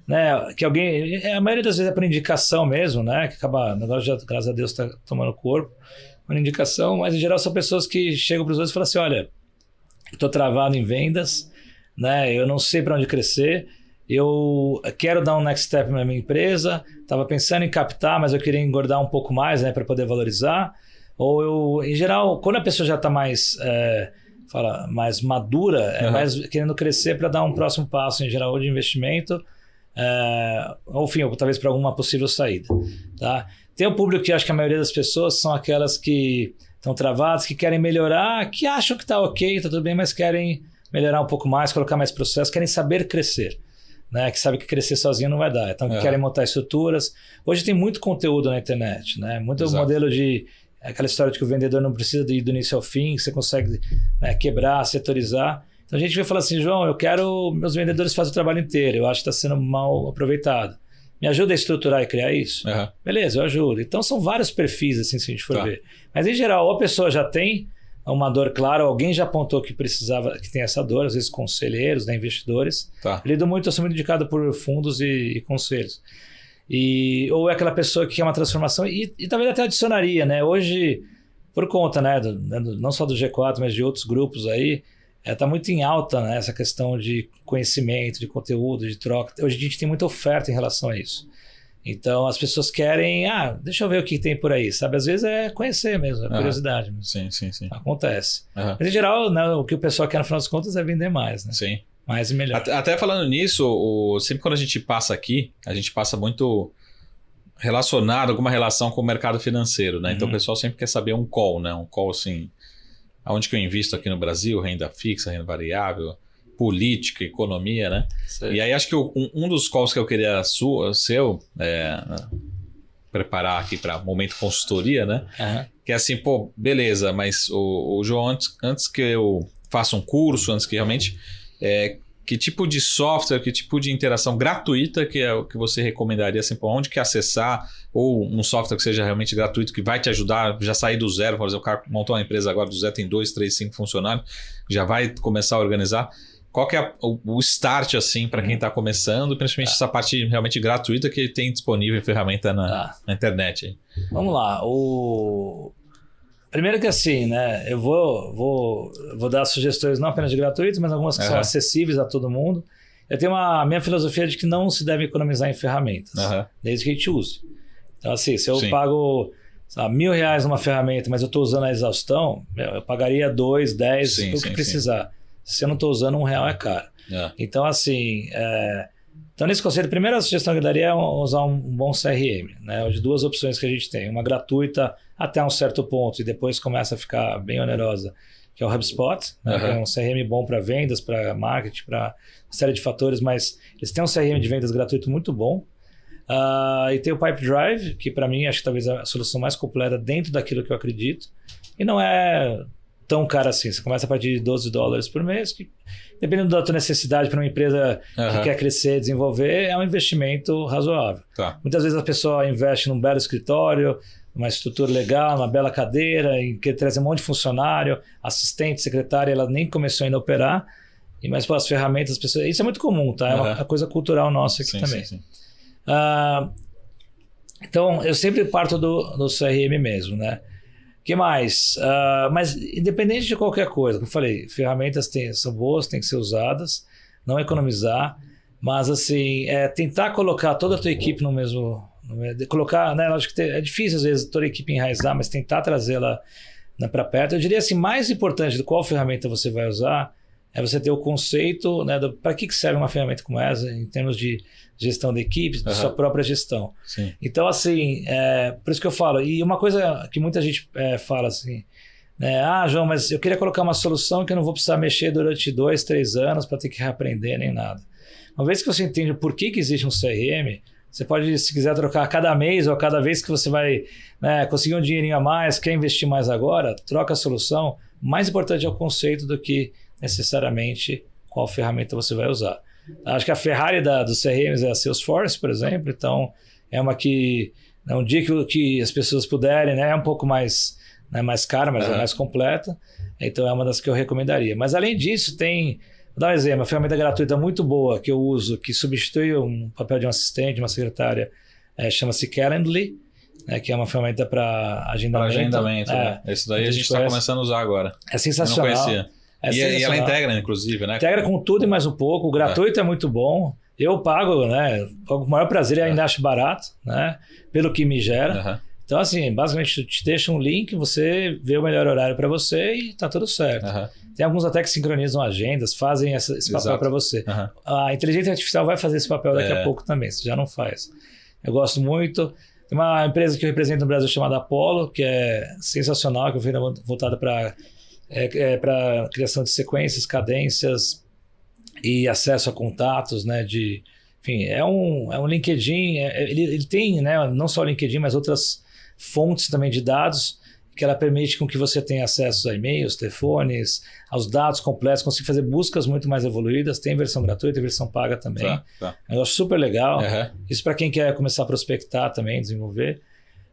né, que alguém, a maioria das vezes é por indicação mesmo, né, que acaba, o negócio já, graças a Deus, está tomando corpo, uma indicação, mas em geral são pessoas que chegam para os outros e falam assim, olha, eu estou travado em vendas, né, eu não sei para onde crescer, eu quero dar um next step na minha empresa, estava pensando em captar, mas eu queria engordar um pouco mais, né, para poder valorizar. Ou em geral, quando a pessoa já está mais, mais madura, mais querendo crescer para dar um próximo passo, em geral, ou de investimento, ou enfim, ou talvez para alguma possível saída. Tá? Tem o público que acho que a maioria das pessoas são aquelas que estão travadas, que querem melhorar, que acham que está ok, está tudo bem, mas querem melhorar um pouco mais, colocar mais processo, querem saber crescer. né, que sabe que crescer sozinho não vai dar. Então, que querem montar estruturas. Hoje tem muito conteúdo na internet, né? Muito modelo de... Aquela história de que o vendedor não precisa ir do início ao fim, você consegue, né, quebrar, setorizar. Então, a gente vai falar assim, João, eu quero meus vendedores fazerem o trabalho inteiro. Eu acho que está sendo mal aproveitado. Me ajuda a estruturar e criar isso? Beleza, eu ajudo. Então, são vários perfis, assim, se a gente for ver. Mas, em geral, ou a pessoa já tem uma dor clara, alguém já apontou que precisava, que tem essa dor, às vezes conselheiros, né, investidores. Eu lido muito, eu sou muito indicado por fundos e conselhos. Ou é aquela pessoa que quer uma transformação e talvez até adicionaria, né? Hoje, por conta, né, não só do G4, mas de outros grupos aí, está muito em alta, né, essa questão de conhecimento, de conteúdo, de troca. Hoje a gente tem muita oferta em relação a isso. Então, as pessoas querem, deixa eu ver o que tem por aí, sabe? Às vezes é conhecer mesmo, é curiosidade mesmo. Sim. Acontece. Mas, em geral, né, o que o pessoal quer, no final das contas, é vender mais, né? Sim. Mais e melhor. Até falando nisso, sempre quando a gente passa aqui, a gente passa muito relacionado, alguma relação com o mercado financeiro, né? Então, o pessoal sempre quer saber um call, né? Um call, assim, aonde que eu invisto aqui no Brasil, renda fixa, renda variável, política, economia, né? Sei. E aí acho que um dos calls que eu queria preparar aqui para momento consultoria, né? Que é assim, pô, beleza, mas o João, antes que eu faça um curso, antes que realmente... que tipo de software, que tipo de interação gratuita que é o que você recomendaria, assim, por onde que acessar, ou um software que seja realmente gratuito, que vai te ajudar, já sair do zero, por exemplo, o cara montou uma empresa agora do zero, tem 2, 3, 5 funcionários, já vai começar a organizar. Qual que é o start, assim, para quem está começando, principalmente essa parte realmente gratuita que tem disponível em ferramenta na internet? Aí. Vamos lá. Primeiro que assim, né? Eu vou dar sugestões não apenas de gratuitos, mas algumas que são acessíveis a todo mundo. Eu tenho a minha filosofia de que não se deve economizar em ferramentas, desde que a gente use. Então, assim, se eu pago R$1.000 numa ferramenta, mas eu estou usando a exaustão, eu pagaria 2, 10, o que precisar. Se eu não estou usando, R$1 é caro. Então, assim, então nesse conceito, a primeira sugestão que eu daria é usar um bom CRM, né? De duas opções que a gente tem. Uma gratuita até um certo ponto e depois começa a ficar bem onerosa, que é o HubSpot, né? Que é um CRM bom para vendas, para marketing, para uma série de fatores, mas eles têm um CRM de vendas gratuito muito bom. E tem o Pipedrive, que para mim acho que talvez é a solução mais completa dentro daquilo que eu acredito. E não é tão caro assim. Você começa a partir de $12 por mês, que dependendo da tua necessidade para uma empresa que quer crescer, desenvolver, é um investimento razoável. Muitas vezes a pessoa investe num belo escritório, uma estrutura legal, uma bela cadeira, e quer trazer um monte de funcionário, assistente, secretária, ela nem começou ainda a operar, mas as ferramentas, as pessoas... Isso é muito comum, tá? É uma coisa cultural nossa aqui também. Sim. Então, eu sempre parto do CRM mesmo, né? O que mais? Mas independente de qualquer coisa, como eu falei, ferramentas são boas, têm que ser usadas, não economizar, mas assim, tentar colocar toda a tua equipe no mesmo... Colocar, né? Lógico que é difícil às vezes toda a equipe enraizar, mas tentar trazê-la para perto. Eu diria assim, mais importante de qual ferramenta você vai usar é você ter o conceito, né, para que serve uma ferramenta como essa em termos de gestão de equipes, de sua própria gestão. Então, assim, por isso que eu falo, e uma coisa que muita gente fala assim, né, João, mas eu queria colocar uma solução que eu não vou precisar mexer durante 2, 3 anos para ter que reaprender nem nada. Uma vez que você entende por que existe um CRM, você pode, se quiser, trocar a cada mês ou a cada vez que você vai, né, conseguir um dinheirinho a mais, quer investir mais agora, troca a solução. O mais importante é o conceito do que necessariamente qual ferramenta você vai usar. Acho que a Ferrari dos CRMs é a Salesforce, por exemplo. Então, é uma que, um dia que as pessoas puderem, né, é um pouco mais, né, mais cara, mas é mais completa. Então, é uma das que eu recomendaria. Mas, além disso, vou dar um exemplo, uma ferramenta gratuita muito boa que eu uso, que substitui um papel de um assistente, de uma secretária, chama-se Calendly, né, que é uma ferramenta para agendamento. Né? Esse daí a gente está começando a usar agora. É sensacional. Eu não conhecia. E ela integra, inclusive, né? Integra com tudo e mais um pouco. O gratuito é muito bom. Eu pago, né? Com o maior prazer e ainda acho barato, né? Pelo que me gera. Então, assim, basicamente, te deixa um link, você vê o melhor horário para você e tá tudo certo. Tem alguns até que sincronizam agendas, fazem esse papel para você. A inteligência artificial vai fazer esse papel daqui a pouco também, se já não faz. Eu gosto muito. Tem uma empresa que eu represento no Brasil chamada Apollo, que é sensacional, que eu fiz voltada para criação de sequências, cadências e acesso a contatos, né, de enfim, é um LinkedIn, ele tem, né, não só o LinkedIn, mas outras fontes também de dados, que ela permite com que você tenha acesso a e-mails, telefones, aos dados completos, consiga fazer buscas muito mais evoluídas, tem versão gratuita e versão paga também. Tá. É um negócio super legal. Isso para quem quer começar a prospectar também, desenvolver.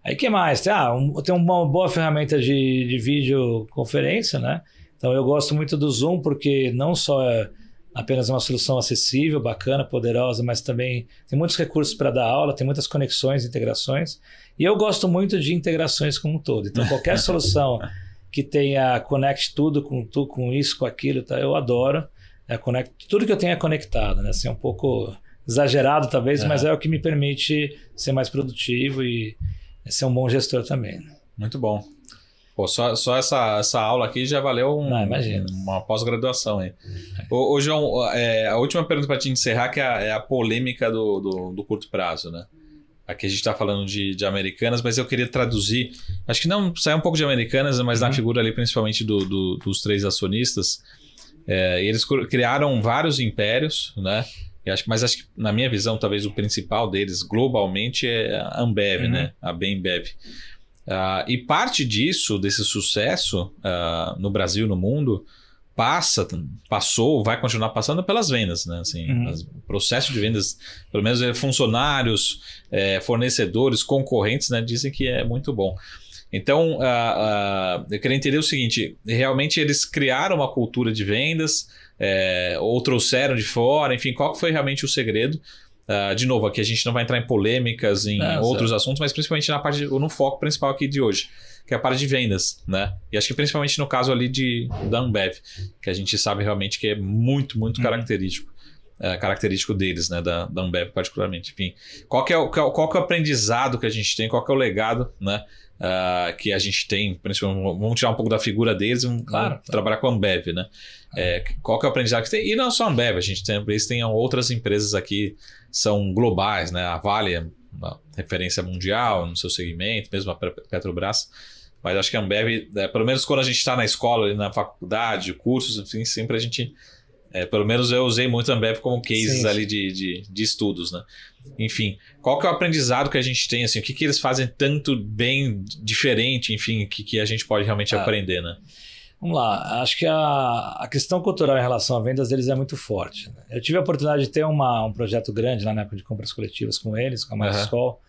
Aí o que mais? Tem uma boa ferramenta de videoconferência, né? Então eu gosto muito do Zoom porque não só é apenas uma solução acessível, bacana, poderosa, mas também tem muitos recursos para dar aula, tem muitas conexões, integrações. E eu gosto muito de integrações como um todo. Então qualquer solução que tenha conecte tudo com isso, com aquilo, tá? Eu adoro. Tudo que eu tenho é conectado, né? Assim, é um pouco exagerado talvez, mas é o que me permite ser mais produtivo e ser um bom gestor também. Muito bom. Pô, só essa aula aqui já valeu uma pós-graduação aí. Ô, João, a última pergunta para te encerrar, que é a polêmica do curto prazo, né? Aqui a gente está falando de Americanas, mas eu queria traduzir, acho que não sai um pouco de Americanas, mas na figura ali principalmente dos 3 acionistas. Eles criaram vários impérios, né? Mas acho que, na minha visão, talvez o principal deles, globalmente, é a Ambev, né? A Bembev. E parte desse sucesso no Brasil, no mundo, passou, vai continuar passando pelas vendas, né? Assim, o processo de vendas, pelo menos funcionários, fornecedores, concorrentes, né? Dizem que é muito bom. Então, eu queria entender o seguinte, realmente eles criaram uma cultura de vendas, ou trouxeram de fora, enfim, qual foi realmente o segredo? De novo, aqui a gente não vai entrar em polêmicas, em outros assuntos, mas principalmente no foco principal aqui de hoje, que é a parte de vendas, né? E acho que principalmente no caso ali da Ambev, que a gente sabe realmente que é muito, muito característico deles, né? Da Ambev particularmente. Enfim, qual que é o aprendizado que a gente tem, qual que é o legado, né? Que a gente tem, principalmente, vamos tirar um pouco da figura deles e vamos trabalhar com a Ambev, né? Qual que é o aprendizado que tem? E não só a Ambev, a gente tem outras empresas aqui, são globais, né? A Vale é uma referência mundial no seu segmento, mesmo a Petrobras, mas acho que a Ambev, pelo menos quando a gente está na escola, na faculdade, cursos, enfim, sempre a gente, pelo menos eu usei muito a Ambev como cases ali de estudos, né? Enfim, qual que é o aprendizado que a gente tem, assim, o que eles fazem tanto bem diferente, enfim, que a gente pode realmente aprender, né? Vamos lá, acho que a questão cultural em relação a vendas deles é muito forte, né? Eu tive a oportunidade de ter um projeto grande lá na época de compras coletivas com eles, com a Mariscol,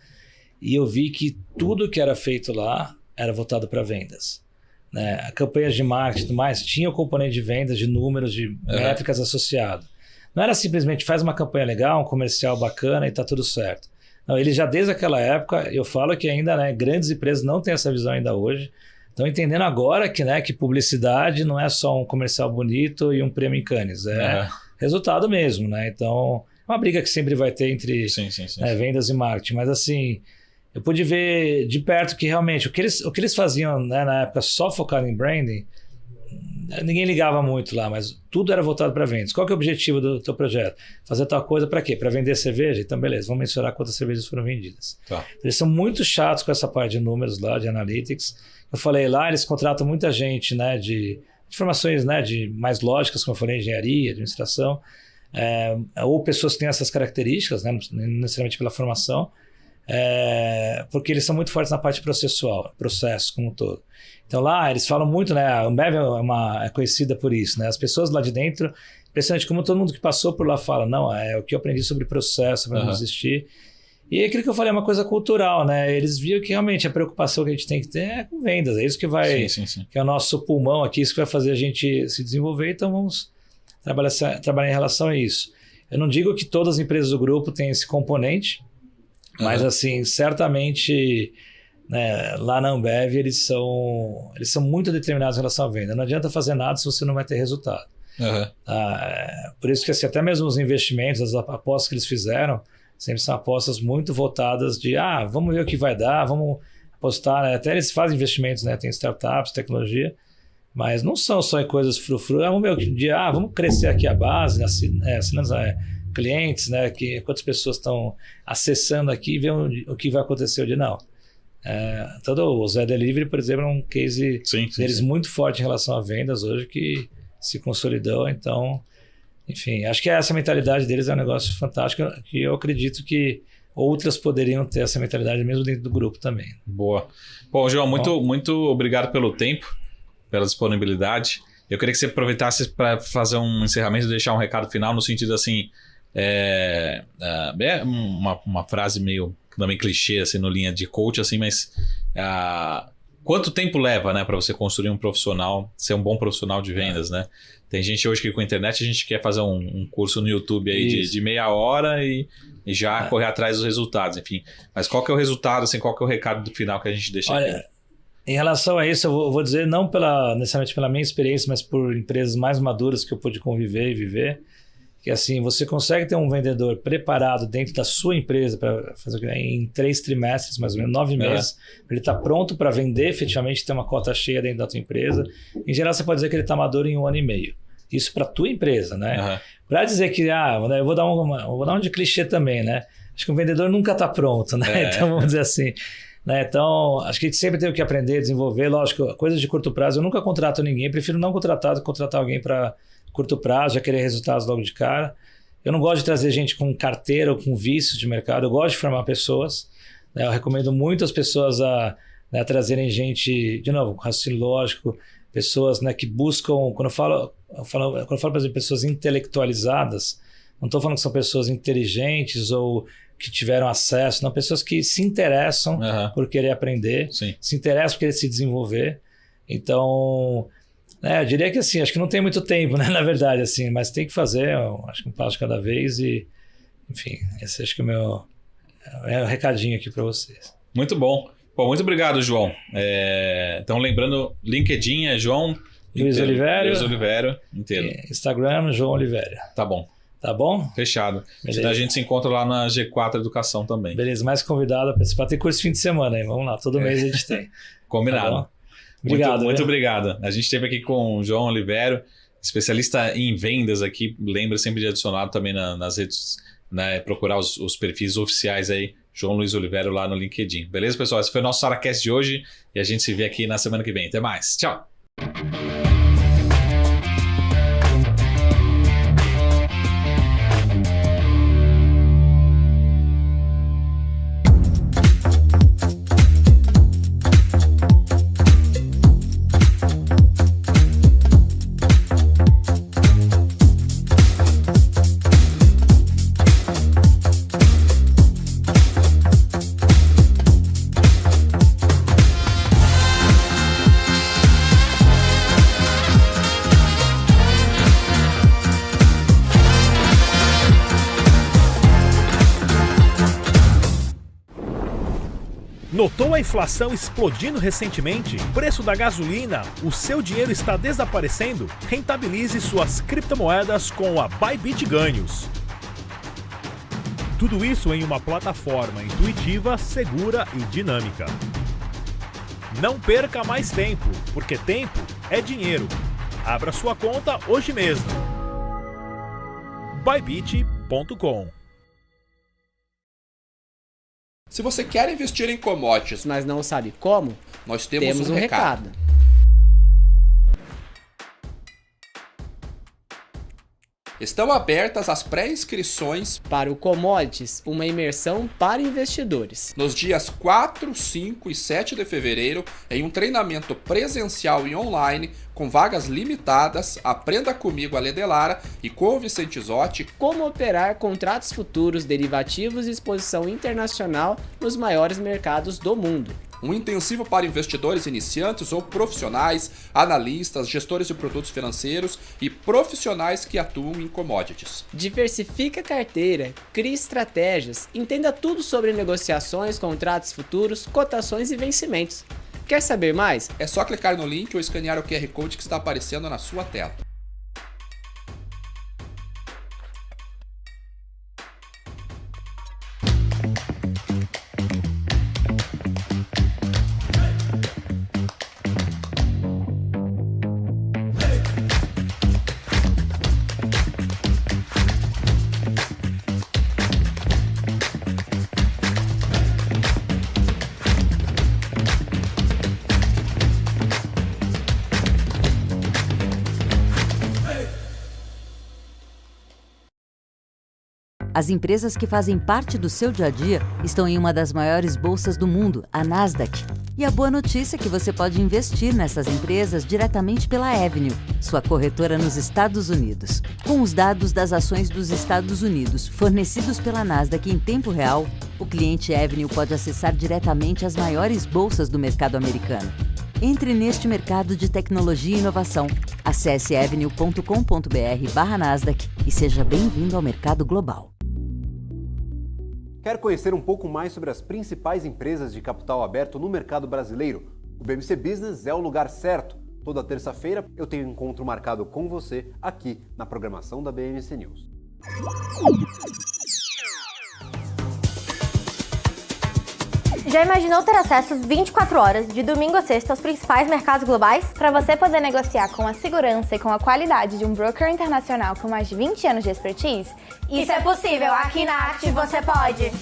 e eu vi que tudo que era feito lá era voltado para vendas, né? A campanhas de marketing e tudo mais tinha o componente de vendas, de números, de métricas associado. Não era simplesmente faz uma campanha legal, um comercial bacana e tá tudo certo. Não, eles já desde aquela época, eu falo que ainda, né, grandes empresas não têm essa visão ainda hoje, estão entendendo agora que publicidade não é só um comercial bonito e um prêmio em Cannes, resultado mesmo, né? Então, é uma briga que sempre vai ter entre vendas e marketing, mas assim, eu pude ver de perto que realmente o que eles faziam, né, na época só focado em branding, ninguém ligava muito lá, mas tudo era voltado para vendas. Qual que é o objetivo do teu projeto? Fazer tal coisa para quê? Para vender cerveja? Então, beleza, vamos mensurar quantas cervejas foram vendidas. Eles são muito chatos com essa parte de números lá, de analytics. Eu falei lá, eles contratam muita gente, né, de formações, né, de mais lógicas, como eu falei, engenharia, administração, ou pessoas que têm essas características, né, não necessariamente pela formação, porque eles são muito fortes na parte processual, processo como um todo. Então lá eles falam muito, né, a Ambev é conhecida por isso, né, as pessoas lá de dentro, impressionante como todo mundo que passou por lá fala, não, é o que eu aprendi sobre processo para não desistir. E aquilo que eu falei é uma coisa cultural, né? Eles viram que realmente a preocupação que a gente tem que ter é com vendas. É isso que vai, que é o nosso pulmão aqui, isso que vai fazer a gente se desenvolver. Então vamos trabalhar em relação a isso. Eu não digo que todas as empresas do grupo têm esse componente, mas assim, certamente, né, lá na Ambev eles são muito determinados em relação à venda. Não adianta fazer nada se você não vai ter resultado. Por isso que assim, até mesmo os investimentos, as apostas que eles fizeram, sempre são apostas muito voltadas de vamos ver o que vai dar, vamos apostar, né? Até eles fazem investimentos, né? Tem startups, tecnologia, mas não são só em coisas frufru. Vamos ver o que vamos crescer aqui a base, assinando clientes, né? Quantas pessoas estão acessando aqui e ver o que vai acontecer o dia não. Todo o Zé Delivery, por exemplo, é um case deles muito forte em relação a vendas hoje que se consolidou, então Enfim, acho que essa mentalidade deles é um negócio fantástico que eu acredito que outras poderiam ter essa mentalidade mesmo dentro do grupo também. Boa. Bom, João, muito obrigado pelo tempo, pela disponibilidade. Eu queria que você aproveitasse para fazer um encerramento e deixar um recado final no sentido assim, uma frase meio também clichê assim, no linha de coach, assim, mas quanto tempo leva, né, para você construir um profissional, ser um bom profissional de vendas, né? Tem gente hoje que com a internet a gente quer fazer um curso no YouTube aí de meia hora e já correr atrás dos resultados, enfim. Mas qual que é o resultado, assim, qual que é o recado do final que a gente deixa aqui? Em relação a isso, eu vou dizer, não necessariamente pela minha experiência, mas por empresas mais maduras que eu pude conviver e viver, que assim, você consegue ter um vendedor preparado dentro da sua empresa para fazer em 3 trimestres, mais ou menos 9 meses, ele está pronto para vender, efetivamente ter uma cota cheia dentro da tua empresa. Em geral, você pode dizer que ele está maduro em 1 ano e meio. Isso para a tua empresa, né? Para dizer que, eu vou dar um de clichê também, né? Acho que o vendedor nunca está pronto, né? Então, vamos dizer assim... Né? Então, acho que a gente sempre tem que aprender, desenvolver. Lógico, coisas de curto prazo, eu nunca contrato ninguém, prefiro não contratar do que contratar alguém para curto prazo, já querer resultados logo de cara. Eu não gosto de trazer gente com carteira ou com vícios de mercado, eu gosto de formar pessoas. Né? Eu recomendo muito as pessoas a trazerem gente, de novo, com raciocínio lógico, pessoas, né, que buscam, quando eu falo, por exemplo, pessoas intelectualizadas, não estou falando que são pessoas inteligentes ou que tiveram acesso, não, pessoas que se interessam por querer aprender, se interessam por querer se desenvolver. Então, eu diria que assim, acho que não tem muito tempo, né, na verdade, assim, mas tem que fazer, acho que um passo de cada vez e, enfim, esse acho que é o recadinho aqui para vocês. Muito bom. Bom, muito obrigado, João. Então, lembrando, LinkedIn é João Luiz Oliveira inteiro. Instagram, João Oliveira. Tá bom. Tá bom? Fechado. A gente se encontra lá na G4 Educação também. Beleza, mais convidado a participar. Tem curso fim de semana aí, vamos lá. Todo mês a gente tem. Combinado. Tá obrigado. Muito obrigado. A gente esteve aqui com o João Oliveira, especialista em vendas aqui. Lembra sempre de adicionar também nas redes, né, procurar os perfis oficiais aí, João Luiz Oliveira lá no LinkedIn. Beleza, pessoal? Esse foi o nosso SaraCast de hoje e a gente se vê aqui na semana que vem. Até mais. Tchau. Notou a inflação explodindo recentemente? Preço da gasolina? O seu dinheiro está desaparecendo? Rentabilize suas criptomoedas com a Bybit Ganhos. Tudo isso em uma plataforma intuitiva, segura e dinâmica. Não perca mais tempo, porque tempo é dinheiro. Abra sua conta hoje mesmo. Bybit.com. Se você quer investir em commodities, mas não sabe como, nós temos um recado. Estão abertas as pré-inscrições para o Commodities, uma imersão para investidores. Nos dias 4, 5 e 7 de fevereiro, em um treinamento presencial e online, com vagas limitadas, aprenda comigo, Ale Delara, e com o Vicente Zotti, como operar contratos futuros, derivativos e exposição internacional nos maiores mercados do mundo. Um intensivo para investidores iniciantes ou profissionais, analistas, gestores de produtos financeiros e profissionais que atuam em commodities. Diversifique a carteira, crie estratégias, entenda tudo sobre negociações, contratos futuros, cotações e vencimentos. Quer saber mais? É só clicar no link ou escanear o QR Code que está aparecendo na sua tela. As empresas que fazem parte do seu dia a dia estão em uma das maiores bolsas do mundo, a Nasdaq. E a boa notícia é que você pode investir nessas empresas diretamente pela Avenue, sua corretora nos Estados Unidos. Com os dados das ações dos Estados Unidos fornecidos pela Nasdaq em tempo real, o cliente Avenue pode acessar diretamente as maiores bolsas do mercado americano. Entre neste mercado de tecnologia e inovação. Acesse avenue.com.br/Nasdaq e seja bem-vindo ao mercado global. Quer conhecer um pouco mais sobre as principais empresas de capital aberto no mercado brasileiro? O BMC Business é o lugar certo. Toda terça-feira eu tenho um encontro marcado com você aqui na programação da BMC News. Já imaginou ter acesso 24 horas, de domingo a sexta, aos principais mercados globais? Para você poder negociar com a segurança e com a qualidade de um broker internacional com mais de 20 anos de expertise? Isso é possível, aqui na Act você pode!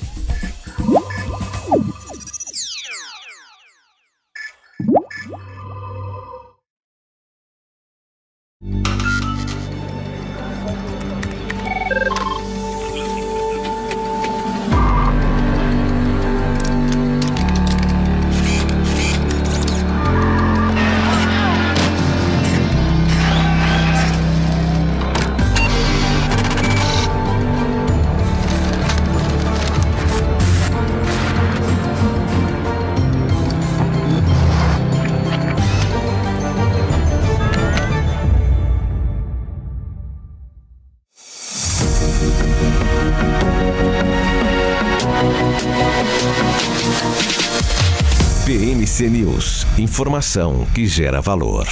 BMC News, informação que gera valor.